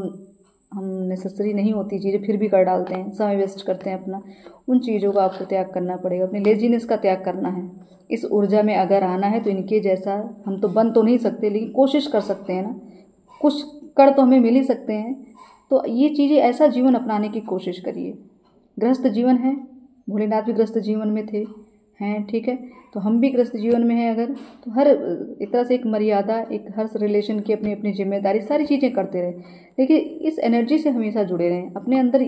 Speaker 1: हम नेसेसरी नहीं होती चीज़ें फिर भी कर डालते हैं, समय वेस्ट करते हैं अपना, उन चीज़ों का आपको त्याग करना पड़ेगा। अपनी लेजीनेस का त्याग करना है। इस ऊर्जा में अगर आना है तो इनके जैसा हम तो बन तो नहीं सकते, लेकिन कोशिश कर सकते हैं ना, कुछ कर तो हमें मिल ही सकते हैं। तो ये चीज़ें, ऐसा जीवन अपनाने की कोशिश करिए। गृहस्थ जीवन है, भोलेनाथ भी गृहस्थ जीवन में थे, हैं, ठीक है, तो हम भी गृहस्थ जीवन में हैं। अगर तो हर एक तरह से एक मर्यादा, एक हर रिलेशन की अपनी अपनी जिम्मेदारी, सारी चीज़ें करते रहें, लेकिन इस एनर्जी से हमेशा जुड़े रहें। अपने अंदर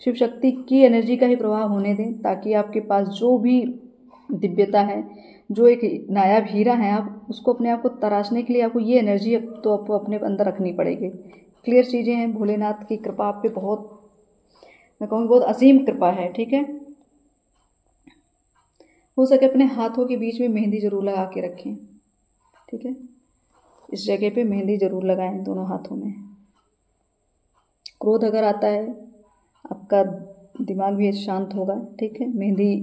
Speaker 1: शिव शक्ति की एनर्जी का ही प्रवाह होने दें, ताकि आपके पास जो भी दिव्यता है, जो एक नायाब हीरा है, आप उसको अपने आप को तराशने के लिए आपको ये एनर्जी तो आपको अपने अंदर रखनी पड़ेगी। क्लियर चीज़ें हैं। भोलेनाथ की कृपा आप पे बहुत, मैं कहूँगी बहुत असीम कृपा है। ठीक है, हो सके अपने हाथों के बीच में मेहंदी ज़रूर लगा के रखें। ठीक है, इस जगह पे मेहंदी ज़रूर लगाएं दोनों हाथों में। क्रोध अगर आता है, आपका दिमाग भी शांत होगा। ठीक है, मेहंदी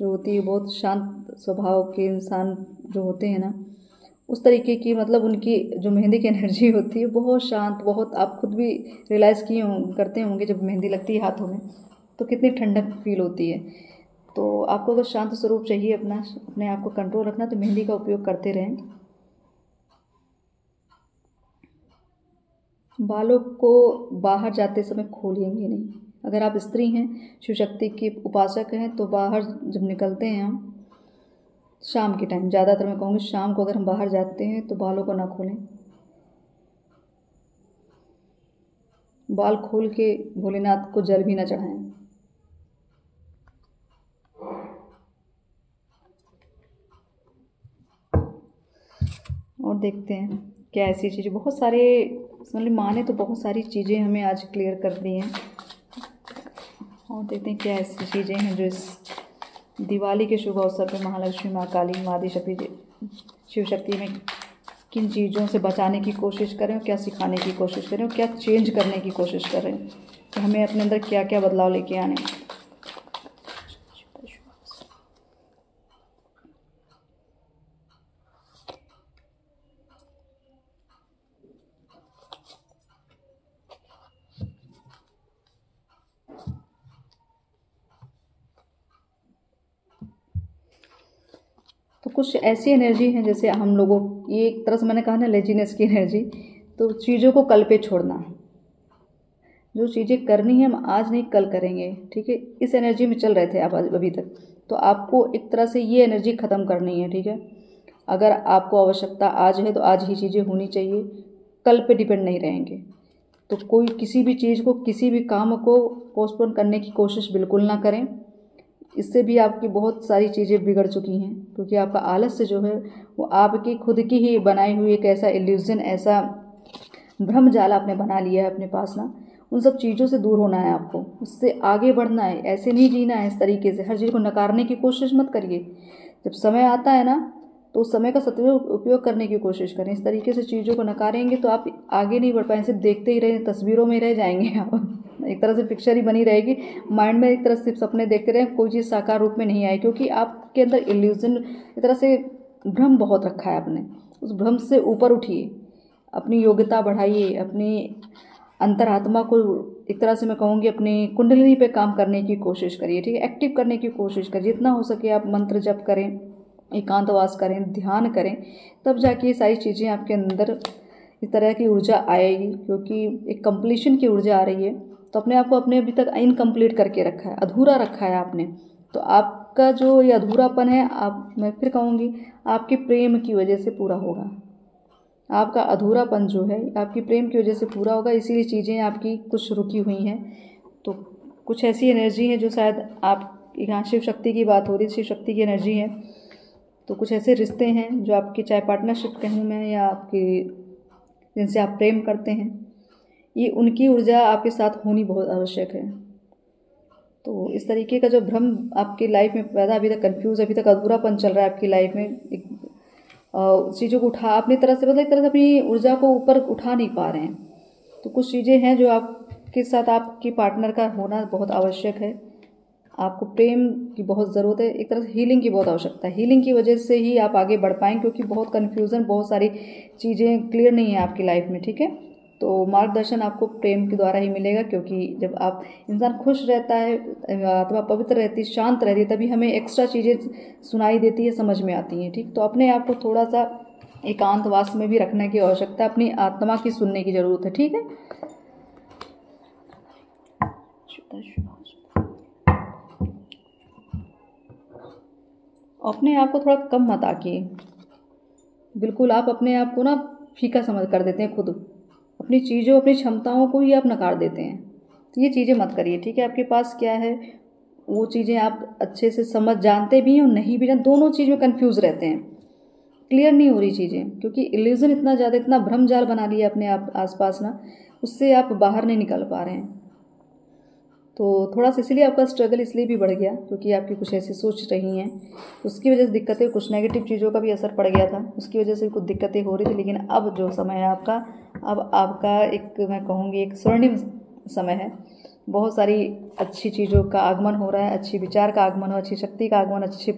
Speaker 1: जो होती है बहुत शांत स्वभाव के इंसान जो होते हैं ना, उस तरीके की, मतलब उनकी जो मेहंदी की एनर्जी होती है बहुत शांत, बहुत, आप खुद भी रियलाइज़ करते होंगे जब मेहंदी लगती है हाथों में तो कितनी ठंडक फील होती है। तो आपको अगर शांत स्वरूप चाहिए, अपने आप को कंट्रोल रखना, तो मेहंदी का उपयोग करते रहें। बालों को बाहर जाते समय खोलिएंगे नहीं। अगर आप स्त्री हैं, शिव शक्ति की उपासक हैं, तो बाहर जब निकलते हैं हम शाम के टाइम, ज़्यादातर मैं कहूँगी शाम को अगर हम बाहर जाते हैं तो बालों को ना खोलें। बाल खोल के भोलेनाथ को जल भी ना चढ़ाएं। और देखते हैं क्या ऐसी चीज़ें, बहुत सारे, मतलब माँ ने तो बहुत सारी चीज़ें हमें आज क्लियर कर दी हैं। और देखते हैं क्या ऐसी चीज़ें हैं जो इस दिवाली के शुभ अवसर पर महालक्ष्मी, माँ काली, माँ आदिशक्ति, शिव शक्ति में किन चीज़ों से बचाने की कोशिश करें, और क्या सिखाने की कोशिश करें, और क्या चेंज करने की कोशिश करें, तो हमें अपने अंदर क्या क्या बदलाव लेके आने। तो कुछ ऐसी एनर्जी है, जैसे हम लोगों, ये एक तरह से मैंने कहा ना लेजीनेस की एनर्जी, तो चीज़ों को कल पे छोड़ना, जो चीज़ें करनी है हम आज नहीं कल करेंगे। ठीक है, इस एनर्जी में चल रहे थे आप अभी तक, तो आपको एक तरह से ये एनर्जी ख़त्म करनी है। ठीक है, अगर आपको आवश्यकता आज है तो आज ही चीज़ें होनी चाहिए, कल पे डिपेंड नहीं रहेंगे। तो कोई किसी भी चीज़ को, किसी भी काम को पोस्टपोन करने की कोशिश बिल्कुल ना करें। इससे भी आपकी बहुत सारी चीज़ें बिगड़ चुकी हैं, क्योंकि आपका आलस्य जो है वो आपकी खुद की ही बनाई हुई एक ऐसा इल्यूजन, ऐसा भ्रम जाल आपने बना लिया है अपने पास ना। उन सब चीज़ों से दूर होना है आपको, उससे आगे बढ़ना है, ऐसे नहीं जीना है इस तरीके से। हर चीज़ को नकारने की कोशिश मत करिए। जब समय आता है ना, तो उस समय का उपयोग करने की कोशिश करें। इस तरीके से चीज़ों को नकारेंगे तो आप आगे नहीं बढ़ पाएंगे, सिर्फ देखते ही रहे, तस्वीरों में रह जाएंगे आप। एक तरह से पिक्चर ही बनी रहेगी माइंड में, एक तरह से सपने देखते रहे, कोई चीज़ साकार रूप में नहीं आए, क्योंकि आपके अंदर इल्यूजन, एक तरह से भ्रम बहुत रखा है आपने। उस भ्रम से ऊपर उठिए, अपनी योग्यता बढ़ाइए, अपनी अंतरात्मा को एक तरह से मैं कहूँगी अपनी कुंडलिनी पे काम करने की कोशिश करिए, ठीक है। एक्टिव करने की कोशिश करिए, जितना हो सके आप मंत्र जप करें, एकांतवास करें, ध्यान करें, तब जाके ये सारी चीज़ें आपके अंदर इस तरह की ऊर्जा आएगी, क्योंकि एक कंप्लीशन की ऊर्जा आ रही है। तो अपने आप को अपने अभी तक इनकम्प्लीट करके रखा है, अधूरा रखा है आपने। तो आपका जो ये अधूरापन है, आप मैं फिर कहूँगी आपके प्रेम की वजह से पूरा होगा। आपका अधूरापन जो है आपकी प्रेम की वजह से पूरा होगा, इसीलिए चीज़ें आपकी कुछ रुकी हुई हैं। तो कुछ ऐसी एनर्जी है जो शायद आप, यहाँ शिव शक्ति की बात हो रही है, शिव शक्ति की एनर्जी है। तो कुछ ऐसे रिश्ते हैं जो आपकी, चाहे पार्टनरशिप कहूँ मैं, या आपकी जिनसे आप प्रेम करते हैं, ये उनकी ऊर्जा आपके साथ होनी बहुत आवश्यक है। तो इस तरीके का जो भ्रम आपकी लाइफ में पैदा, अभी तक कंफ्यूज, अभी तक अधूरापन चल रहा है आपकी लाइफ में, एक चीज़ों को उठा अपनी तरह से, मतलब एक तरह से अपनी ऊर्जा को ऊपर उठा नहीं पा रहे हैं। तो कुछ चीज़ें हैं जो आपके साथ आपके पार्टनर का होना बहुत आवश्यक है। आपको प्रेम की बहुत ज़रूरत है, एक तरह से हीलिंग की बहुत आवश्यकता है। हीलिंग की वजह से ही आप आगे बढ़ पाएंगे, क्योंकि बहुत कन्फ्यूज़न, बहुत सारी चीज़ें क्लियर नहीं है आपकी लाइफ में, ठीक है। तो मार्गदर्शन आपको प्रेम के द्वारा ही मिलेगा, क्योंकि जब आप इंसान खुश रहता है, आत्मा पवित्र रहती है, शांत रहती है, तभी हमें एक्स्ट्रा चीज़ें सुनाई देती है, समझ में आती हैं, ठीक। तो अपने आप को थोड़ा सा एकांतवास में भी रखने की आवश्यकता है, अपनी आत्मा की सुनने की ज़रूरत है, ठीक है। अपने आप को थोड़ा कम मत आकिए, बिल्कुल आप अपने आप को ना फीका समझ कर देते हैं, खुद अपनी चीज़ों, अपनी क्षमताओं को ही आप नकार देते हैं। तो ये चीज़ें मत करिए, ठीक है। आपके पास क्या है वो चीज़ें आप अच्छे से समझ, जानते भी हैं और नहीं भी जानते, दोनों चीज़ में कन्फ्यूज़ रहते हैं, क्लियर नहीं हो रही चीज़ें, क्योंकि इल्यूजन इतना ज़्यादा, इतना भ्रम जाल बना लिया अपने आप आसपास ना, उससे आप बाहर नहीं निकल पा रहे हैं। तो थोड़ा सा इसलिए आपका स्ट्रगल इसलिए भी बढ़ गया, क्योंकि आपकी कुछ ऐसी सोच रही हैं, उसकी वजह से दिक्कतें, कुछ नेगेटिव चीज़ों का भी असर पड़ गया था, उसकी वजह से कुछ दिक्कतें हो रही थी। लेकिन अब जो समय है आपका, अब आपका एक, मैं कहूँगी एक स्वर्णिम समय है। बहुत सारी अच्छी चीज़ों का आगमन हो रहा है, अच्छी विचार का आगमन हो, अच्छी शक्ति का आगमन, अच्छे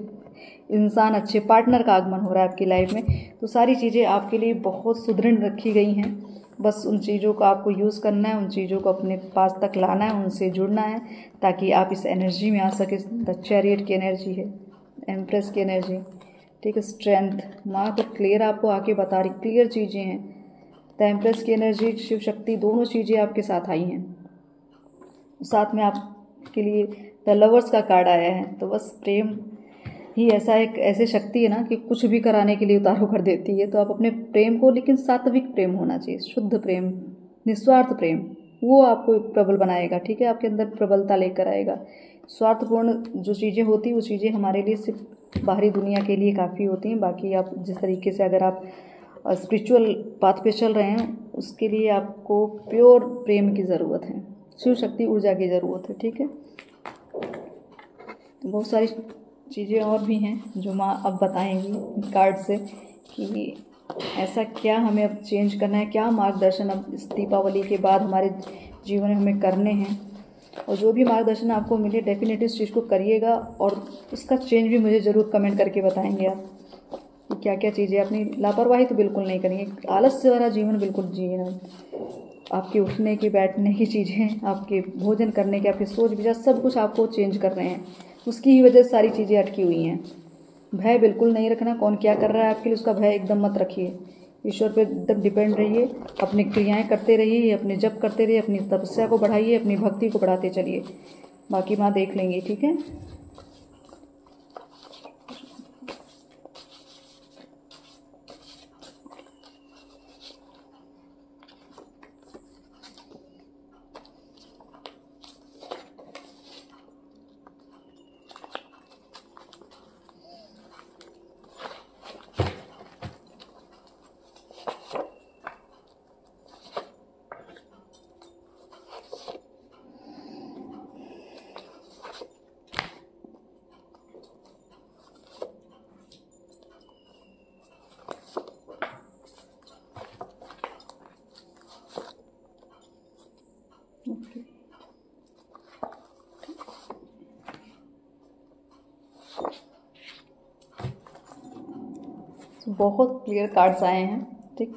Speaker 1: इंसान, अच्छे पार्टनर का आगमन हो रहा है आपकी लाइफ में। तो सारी चीज़ें आपके लिए बहुत सुदृढ़ रखी गई हैं, बस उन चीज़ों को आपको यूज़ करना है, उन चीज़ों को अपने पास तक लाना है, उनसे जुड़ना है, ताकि आप इस एनर्जी में आ सके। द चैरियट की एनर्जी है, एम्प्रेस की एनर्जी, ठीक है, स्ट्रेंथ, माँ तो क्लियर आपको आके बता रही, क्लियर चीज़ें हैं। द एम्प्रेस की एनर्जी, शिव शक्ति, दोनों चीज़ें आपके साथ आई हैं। साथ में आपके लिए द लवर्स का कार्ड आया है। तो बस प्रेम ही ऐसा एक ऐसी शक्ति है ना कि कुछ भी कराने के लिए उतारू कर देती है। तो आप अपने प्रेम को, लेकिन सात्विक प्रेम होना चाहिए, शुद्ध प्रेम, निस्वार्थ प्रेम, वो आपको प्रबल बनाएगा, ठीक है, आपके अंदर प्रबलता लेकर आएगा। स्वार्थपूर्ण जो चीज़ें होती हैं वो चीज़ें हमारे लिए सिर्फ बाहरी दुनिया के लिए काफ़ी होती हैं। बाकी आप जिस तरीके से, अगर आप स्पिरिचुअल पाथ पे चल रहे हैं, उसके लिए आपको प्योर प्रेम की ज़रूरत है, शिव शक्ति ऊर्जा की ज़रूरत है, ठीक है। तो बहुत सारी चीज़ें और भी हैं जो माँ अब बताएंगी कार्ड से, कि ऐसा क्या हमें अब चेंज करना है, क्या मार्गदर्शन अब इस दीपावली के बाद हमारे जीवन में हमें करने हैं। और जो भी मार्गदर्शन आपको मिले, डेफिनेटली इस चीज़ को करिएगा, और उसका चेंज भी मुझे ज़रूर कमेंट करके बताएंगे आप कि क्या क्या चीज़ें। अपनी लापरवाही तो बिल्कुल नहीं करेंगे, आलस्य वाला जीवन बिल्कुल जिए ना। आपके उठने की, बैठने की चीज़ें, आपके भोजन करने के, आपके सोच विचार, सब कुछ आपको चेंज कर रहे हैं। उसकी ही वजह से सारी चीज़ें अटकी हुई हैं। भय बिल्कुल नहीं रखना, कौन क्या कर रहा है आपके लिए उसका भय एकदम मत रखिए। ईश्वर पे एकदम डिपेंड रहिए, अपनी क्रियाएं करते रहिए, अपने जप करते रहिए, अपनी तपस्या को बढ़ाइए, अपनी भक्ति को बढ़ाते चलिए, बाकी माँ देख लेंगे, ठीक है। बहुत क्लियर कार्ड्स आए हैं, ठीक।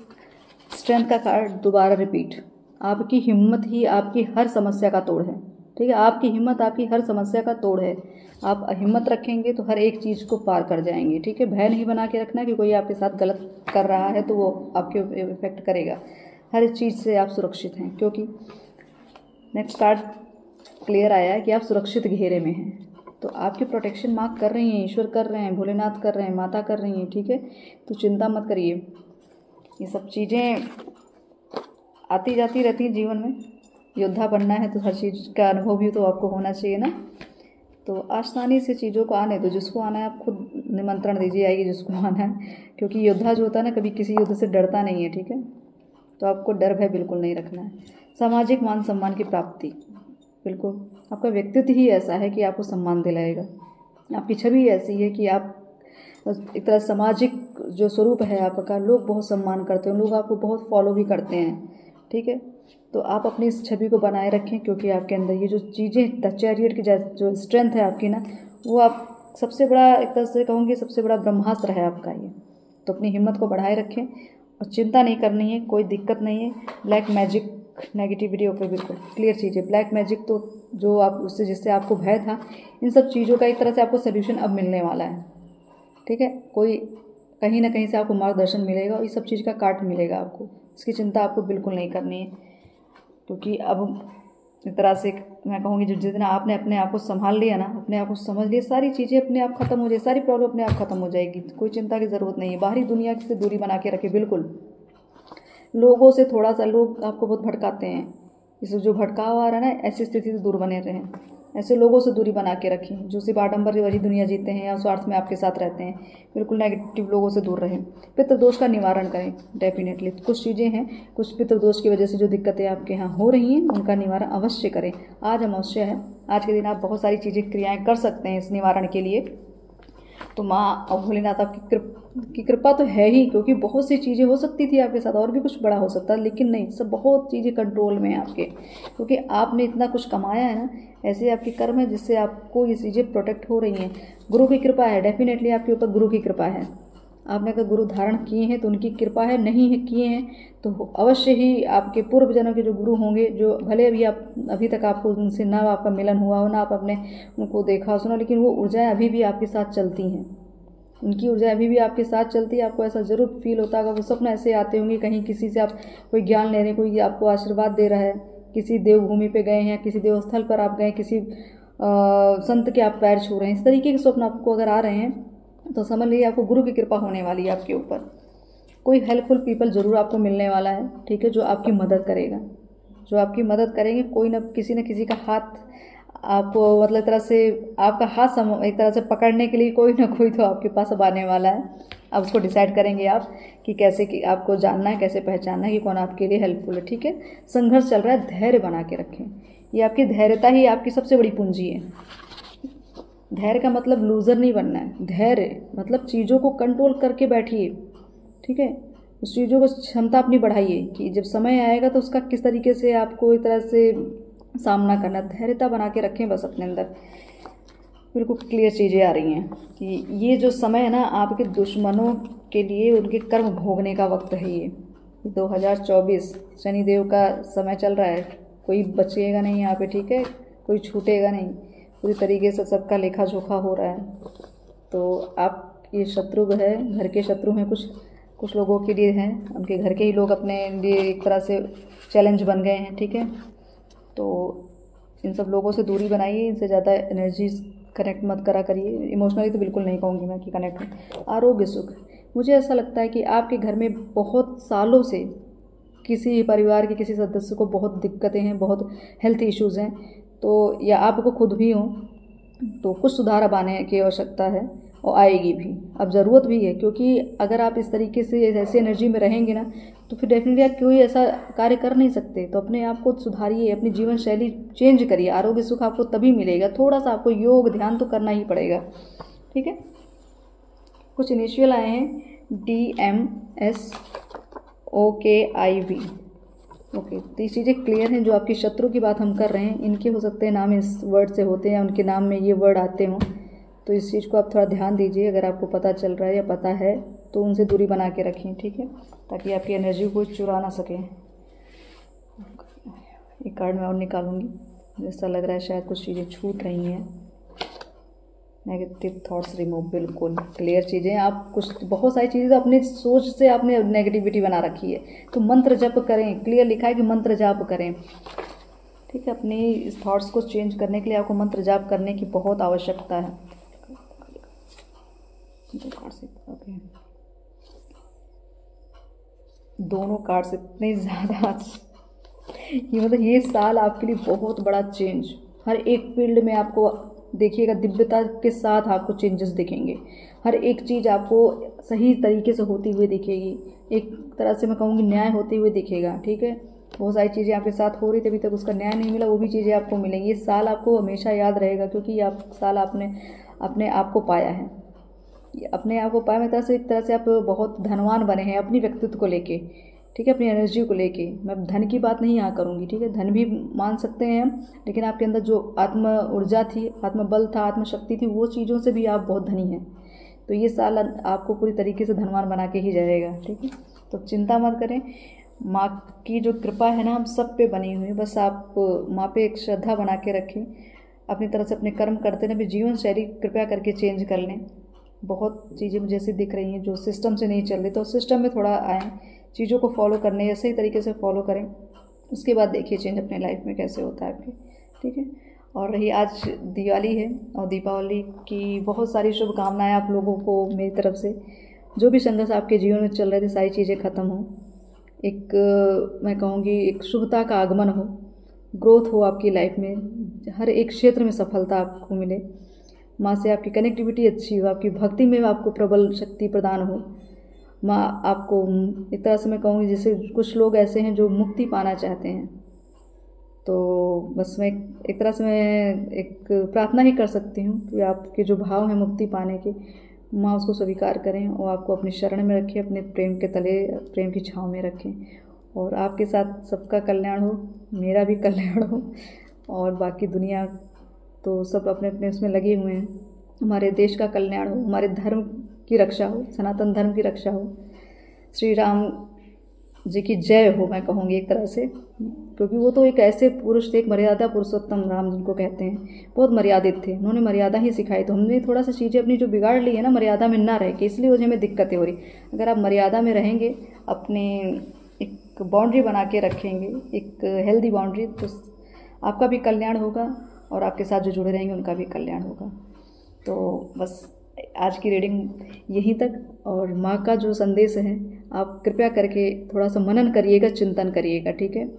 Speaker 1: स्ट्रेंथ का कार्ड दोबारा रिपीट, आपकी हिम्मत ही आपकी हर समस्या का तोड़ है, ठीक है। आपकी हिम्मत आपकी हर समस्या का तोड़ है। आप हिम्मत रखेंगे तो हर एक चीज़ को पार कर जाएंगे, ठीक है। भय नहीं बना के रखना कि कोई आपके साथ गलत कर रहा है तो वो आपके इफेक्ट करेगा। हर चीज़ से आप सुरक्षित हैं, क्योंकि नेक्स्ट कार्ड क्लियर आया है कि आप सुरक्षित घेरे में हैं। तो आपकी प्रोटेक्शन माँ कर रही हैं, ईश्वर कर रहे हैं, भोलेनाथ कर रहे हैं, माता कर रही हैं, ठीक है। तो चिंता मत करिए, ये सब चीज़ें आती जाती रहती हैं जीवन में। योद्धा बनना है तो हर चीज़ का अनुभव भी तो आपको होना चाहिए ना। तो आसानी से चीज़ों को आने दो, जिसको आना है आप खुद निमंत्रण दीजिए, आएगी जिसको आना है। क्योंकि योद्धा जो होता है ना, कभी किसी युद्ध से डरता नहीं है, ठीक है। तो आपको डर भय बिल्कुल नहीं रखना है। सामाजिक मान सम्मान की प्राप्ति, बिल्कुल आपका व्यक्तित्व ही ऐसा है कि आपको सम्मान दिलाएगा। आपकी छवि ऐसी है कि आप एक तरह सामाजिक जो स्वरूप है आपका, लोग बहुत सम्मान करते हैं, लोग आपको बहुत फॉलो भी करते हैं, ठीक है। तो आप अपनी इस छवि को बनाए रखें, क्योंकि आपके अंदर ये जो चीज़ें द चैरियट की जो स्ट्रेंथ है आपकी ना, वो आप सबसे बड़ा, एक तरह से कहूँगी सबसे बड़ा ब्रह्मास्त्र है आपका ये। तो अपनी हिम्मत को बढ़ाए रखें और चिंता नहीं करनी है, कोई दिक्कत नहीं है। ब्लैक मैजिक नेगेटिविटी ऊपर बिल्कुल क्लियर चीज़ है। ब्लैक मैजिक तो जो आप उससे जिससे आपको भय था, इन सब चीज़ों का एक तरह से आपको सोल्यूशन अब मिलने वाला है, ठीक है। कोई कहीं ना कहीं से आपको मार्गदर्शन मिलेगा और इस सब चीज़ का काट मिलेगा आपको। इसकी चिंता आपको बिल्कुल नहीं करनी है, क्योंकि अब एक तरह से मैं कहूँगी जिस दिन आपने अपने आप को संभाल लिया ना, अपने आप को समझ लिया, सारी चीज़ें अपने आप खत्म हो जाए, सारी प्रॉब्लम अपने आप खत्म हो जाएगी। कोई चिंता की ज़रूरत नहीं है। बाहरी दुनिया से दूरी बना के रखे, बिल्कुल। लोगों से थोड़ा सा, लोग आपको बहुत भटकाते हैं, इस जो भटकाव आ रहा है ना, ऐसी स्थिति से दूर बने रहें। ऐसे लोगों से दूरी बना के रखें जो सिर्फ आडंबर वाली दुनिया जीते हैं या स्वार्थ में आपके साथ रहते हैं। बिल्कुल नेगेटिव लोगों से दूर रहें। पितृदोष का निवारण करें डेफिनेटली। कुछ चीज़ें हैं, कुछ पितृदोष की वजह से जो दिक्कतें आपके यहाँ हो रही हैं, उनका निवारण अवश्य करें। आज अमावस्या है, आज के दिन आप बहुत सारी चीज़ें क्रियाएँ कर सकते हैं इस निवारण के लिए। तो माँ और भोलेनाथ आपकी कृपा तो है ही, क्योंकि बहुत सी चीज़ें हो सकती थी आपके साथ, और भी कुछ बड़ा हो सकता, लेकिन नहीं, सब बहुत चीज़ें कंट्रोल में है आपके, क्योंकि आपने इतना कुछ कमाया है ना। ऐसे आपके कर्म है जिससे आपको ये चीज़ें प्रोटेक्ट हो रही हैं। गुरु की कृपा है, डेफिनेटली आपके ऊपर गुरु की कृपा है। आपने अगर गुरु धारण किए हैं तो उनकी कृपा है, नहीं है किए हैं तो अवश्य ही आपके पूर्व जन्म के जो गुरु होंगे, जो भले अभी आप अभी तक आपको उनसे ना आपका मिलन हुआ हो, ना आप अपने उनको देखा सुना, लेकिन वो ऊर्जाएं अभी भी आपके साथ चलती हैं। उनकी ऊर्जा अभी भी आपके साथ चलती है। आपको ऐसा ज़रूर फील होता होगा, वो सपने ऐसे आते होंगे, कहीं किसी से आप कोई ज्ञान ले रहे हैं, कोई आपको आशीर्वाद दे रहा है, किसी देवभूमि पे गए हैं, किसी देवस्थल पर आप गए, किसी संत के आप पैर छू रहे हैं, इस तरीके के स्वप्न आपको अगर आ रहे हैं तो समझ लीजिए आपको गुरु की कृपा होने वाली है आपके ऊपर। कोई हेल्पफुल पीपल ज़रूर आपको मिलने वाला है, ठीक है, जो आपकी मदद करेगा, जो आपकी मदद करेंगे। कोई न किसी का हाथ आपको, मतलब एक तरह से आपका हाथ एक तरह से पकड़ने के लिए कोई ना कोई तो आपके पास अब आने वाला है। अब उसको डिसाइड करेंगे आप कि कैसे, कि आपको जानना है, कैसे पहचानना है कि कौन आपके लिए हेल्पफुल है, ठीक है। संघर्ष चल रहा है, धैर्य बना के रखें। ये आपकी धैर्यता ही आपकी सबसे बड़ी पूंजी है। धैर्य का मतलब लूज़र नहीं बनना है। धैर्य मतलब चीज़ों को कंट्रोल करके बैठिए, ठीक है। उस चीज़ों को क्षमता अपनी बढ़ाइए कि जब समय आएगा तो उसका किस तरीके से आपको एक तरह से सामना करना। धैर्यता बना के रखें बस अपने अंदर। बिल्कुल क्लियर चीज़ें आ रही हैं कि ये जो समय है ना, आपके दुश्मनों के लिए उनके कर्म भोगने का वक्त है। ये 2024 शनिदेव का समय चल रहा है। कोई बचेगा नहीं यहाँ पे, ठीक है, कोई छूटेगा नहीं। पूरी तरीके से सबका लेखा जोखा हो रहा है। तो आप ये शत्रु है, घर के शत्रु हैं, कुछ लोगों के लिए हैं, उनके घर के ही लोग अपने लिए एक तरह से चैलेंज बन गए हैं, ठीक है। तो इन सब लोगों से दूरी बनाइए, इनसे ज़्यादा एनर्जी कनेक्ट मत करा करिए। इमोशनली तो बिल्कुल नहीं कहूँगी मैं कि कनेक्ट हो। आरोग्य सुख, मुझे ऐसा लगता है कि आपके घर में बहुत सालों से किसी परिवार के किसी सदस्य को बहुत दिक्कतें हैं, बहुत हेल्थ इश्यूज़ हैं, तो या आपको खुद भी हो, तो कुछ सुधार अब आने की आवश्यकता है और आएगी भी, अब ज़रूरत भी है। क्योंकि अगर आप इस तरीके से ऐसी एनर्जी में रहेंगे ना, तो फिर डेफिनेटली आप कोई ऐसा कार्य कर नहीं सकते। तो अपने आप को सुधारिए, अपनी जीवन शैली चेंज करिए। आरोग्य सुख आपको तभी मिलेगा, थोड़ा सा आपको योग ध्यान तो करना ही पड़ेगा, ठीक है। कुछ इनिशियल आए हैं DMSOKIV, ओके। तो ये चीज़ें क्लियर हैं। जो आपके शत्रु की बात हम कर रहे हैं, इनके हो सकते हैं नाम इस वर्ड से होते हैं, उनके नाम में ये वर्ड आते हों, तो इस चीज़ को आप थोड़ा ध्यान दीजिए। अगर आपको पता चल रहा है या पता है तो उनसे दूरी बना के रखें, ठीक है, ताकि आपकी एनर्जी को चुरा ना सकें। एक कार्ड मैं और निकालूंगी। ऐसा लग रहा है शायद कुछ चीज़ें छूट रही हैं। नेगेटिव थॉट्स रिमूव, बिल्कुल क्लियर चीज़ें। आप कुछ बहुत सारी चीज़ें तो अपनी सोच से आपने नेगेटिविटी बना रखी है, तो मंत्र जप करें। क्लियर लिखा है कि मंत्र जाप करें, ठीक है। अपनी इस थॉट्स को चेंज करने के लिए आपको मंत्र जाप करने की बहुत आवश्यकता है। दोनों कार्ड्स इतने ज़्यादा ये मतलब ये साल आपके लिए बहुत बड़ा चेंज, हर एक फील्ड में आपको देखिएगा दिव्यता के साथ आपको चेंजेस दिखेंगे। हर एक चीज़ आपको सही तरीके से होती हुई दिखेगी, एक तरह से मैं कहूँगी न्याय होते हुए दिखेगा, ठीक है। बहुत सारी चीज़ें आपके साथ हो रही थी, अभी तक उसका न्याय नहीं मिला, वो भी चीज़ें आपको मिलेंगी। ये साल आपको हमेशा याद रहेगा, क्योंकि आप साल आपने अपने आप को पाया है। अपने आप को पाया मतलब एक तरह से आप बहुत धनवान बने हैं अपनी व्यक्तित्व को लेके, ठीक है, अपनी एनर्जी को लेके। मैं धन की बात नहीं यहाँ करूँगी, ठीक है, धन भी मान सकते हैं हम, लेकिन आपके अंदर जो आत्म ऊर्जा थी, आत्मबल था, आत्मशक्ति थी, वो चीज़ों से भी आप बहुत धनी हैं। तो ये साल आपको पूरी तरीके से धनवान बना के ही जाएगा, ठीक है। तो चिंता मत करें, माँ की जो कृपा है ना हम सब पे बनी हुई है। बस आप माँ पे एक श्रद्धा बना के रखें, अपनी तरह से अपने कर्म करते रहें, अपनी जीवन शैली कृपया करके चेंज कर लें। बहुत चीज़ें मुझे ऐसी दिख रही हैं जो सिस्टम से नहीं चल रही, तो सिस्टम में थोड़ा आएँ, चीज़ों को फॉलो करने या सही तरीके से फॉलो करें, उसके बाद देखिए चेंज अपने लाइफ में कैसे होता है आपके, ठीक है। और रही आज दिवाली है, और दीपावली की बहुत सारी शुभकामनाएं आप लोगों को मेरी तरफ से। जो भी संघर्ष आपके जीवन में चल रहे थे सारी चीज़ें ख़त्म हो, एक मैं कहूँगी एक शुभता का आगमन हो, ग्रोथ हो आपकी लाइफ में, हर एक क्षेत्र में सफलता आपको मिले, माँ से आपकी कनेक्टिविटी अच्छी हो, आपकी भक्ति में आपको प्रबल शक्ति प्रदान हो। माँ आपको एक तरह से मैं कहूँगी, जैसे कुछ लोग ऐसे हैं जो मुक्ति पाना चाहते हैं, तो बस मैं एक तरह से मैं एक प्रार्थना ही कर सकती हूँ कि आपके जो भाव हैं मुक्ति पाने के, माँ उसको स्वीकार करें और आपको अपनी शरण में रखें, अपने प्रेम के तले, प्रेम की छाँव में रखें। और आपके साथ सबका कल्याण हो, मेरा भी कल्याण हो, और बाकी दुनिया तो सब अपने अपने उसमें लगे हुए हैं। हमारे देश का कल्याण हो, हमारे धर्म की रक्षा हो, सनातन धर्म की रक्षा हो, श्री राम जी की जय हो, मैं कहूँगी एक तरह से, क्योंकि वो तो एक ऐसे पुरुष थे, एक मर्यादा पुरुषोत्तम राम जिनको कहते हैं, बहुत मर्यादित थे, उन्होंने मर्यादा ही सिखाई। तो हमने थोड़ा सा चीज़ें अपनी जो बिगाड़ ली है ना मर्यादा में ना रह के, इसलिए मुझे हमें दिक्कतें हो रही। अगर आप मर्यादा में रहेंगे, अपने एक बाउंड्री बना के रखेंगे, एक हेल्दी बाउंड्री, तो आपका भी कल्याण होगा और आपके साथ जो जुड़े रहेंगे उनका भी कल्याण होगा। तो बस आज की रीडिंग यहीं तक, और माँ का जो संदेश है आप कृपया करके थोड़ा सा मनन करिएगा, चिंतन करिएगा, ठीक है।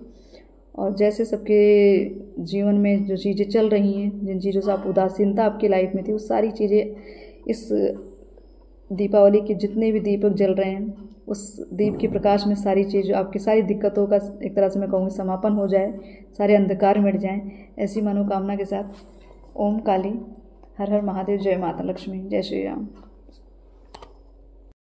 Speaker 1: और जैसे सबके जीवन में जो चीज़ें चल रही हैं, जिन चीज़ों से आप उदासीनता आपकी लाइफ में थी, वो सारी चीज़ें इस दीपावली के जितने भी दीपक जल रहे हैं, उस दीप के प्रकाश में सारी चीज़ आपकी सारी दिक्कतों का एक तरह से मैं कहूँगी समापन हो जाए, सारे अंधकार मिट जाएं, ऐसी मनोकामना के साथ। ओम काली, हर हर महादेव, जय माता लक्ष्मी, जय श्री राम।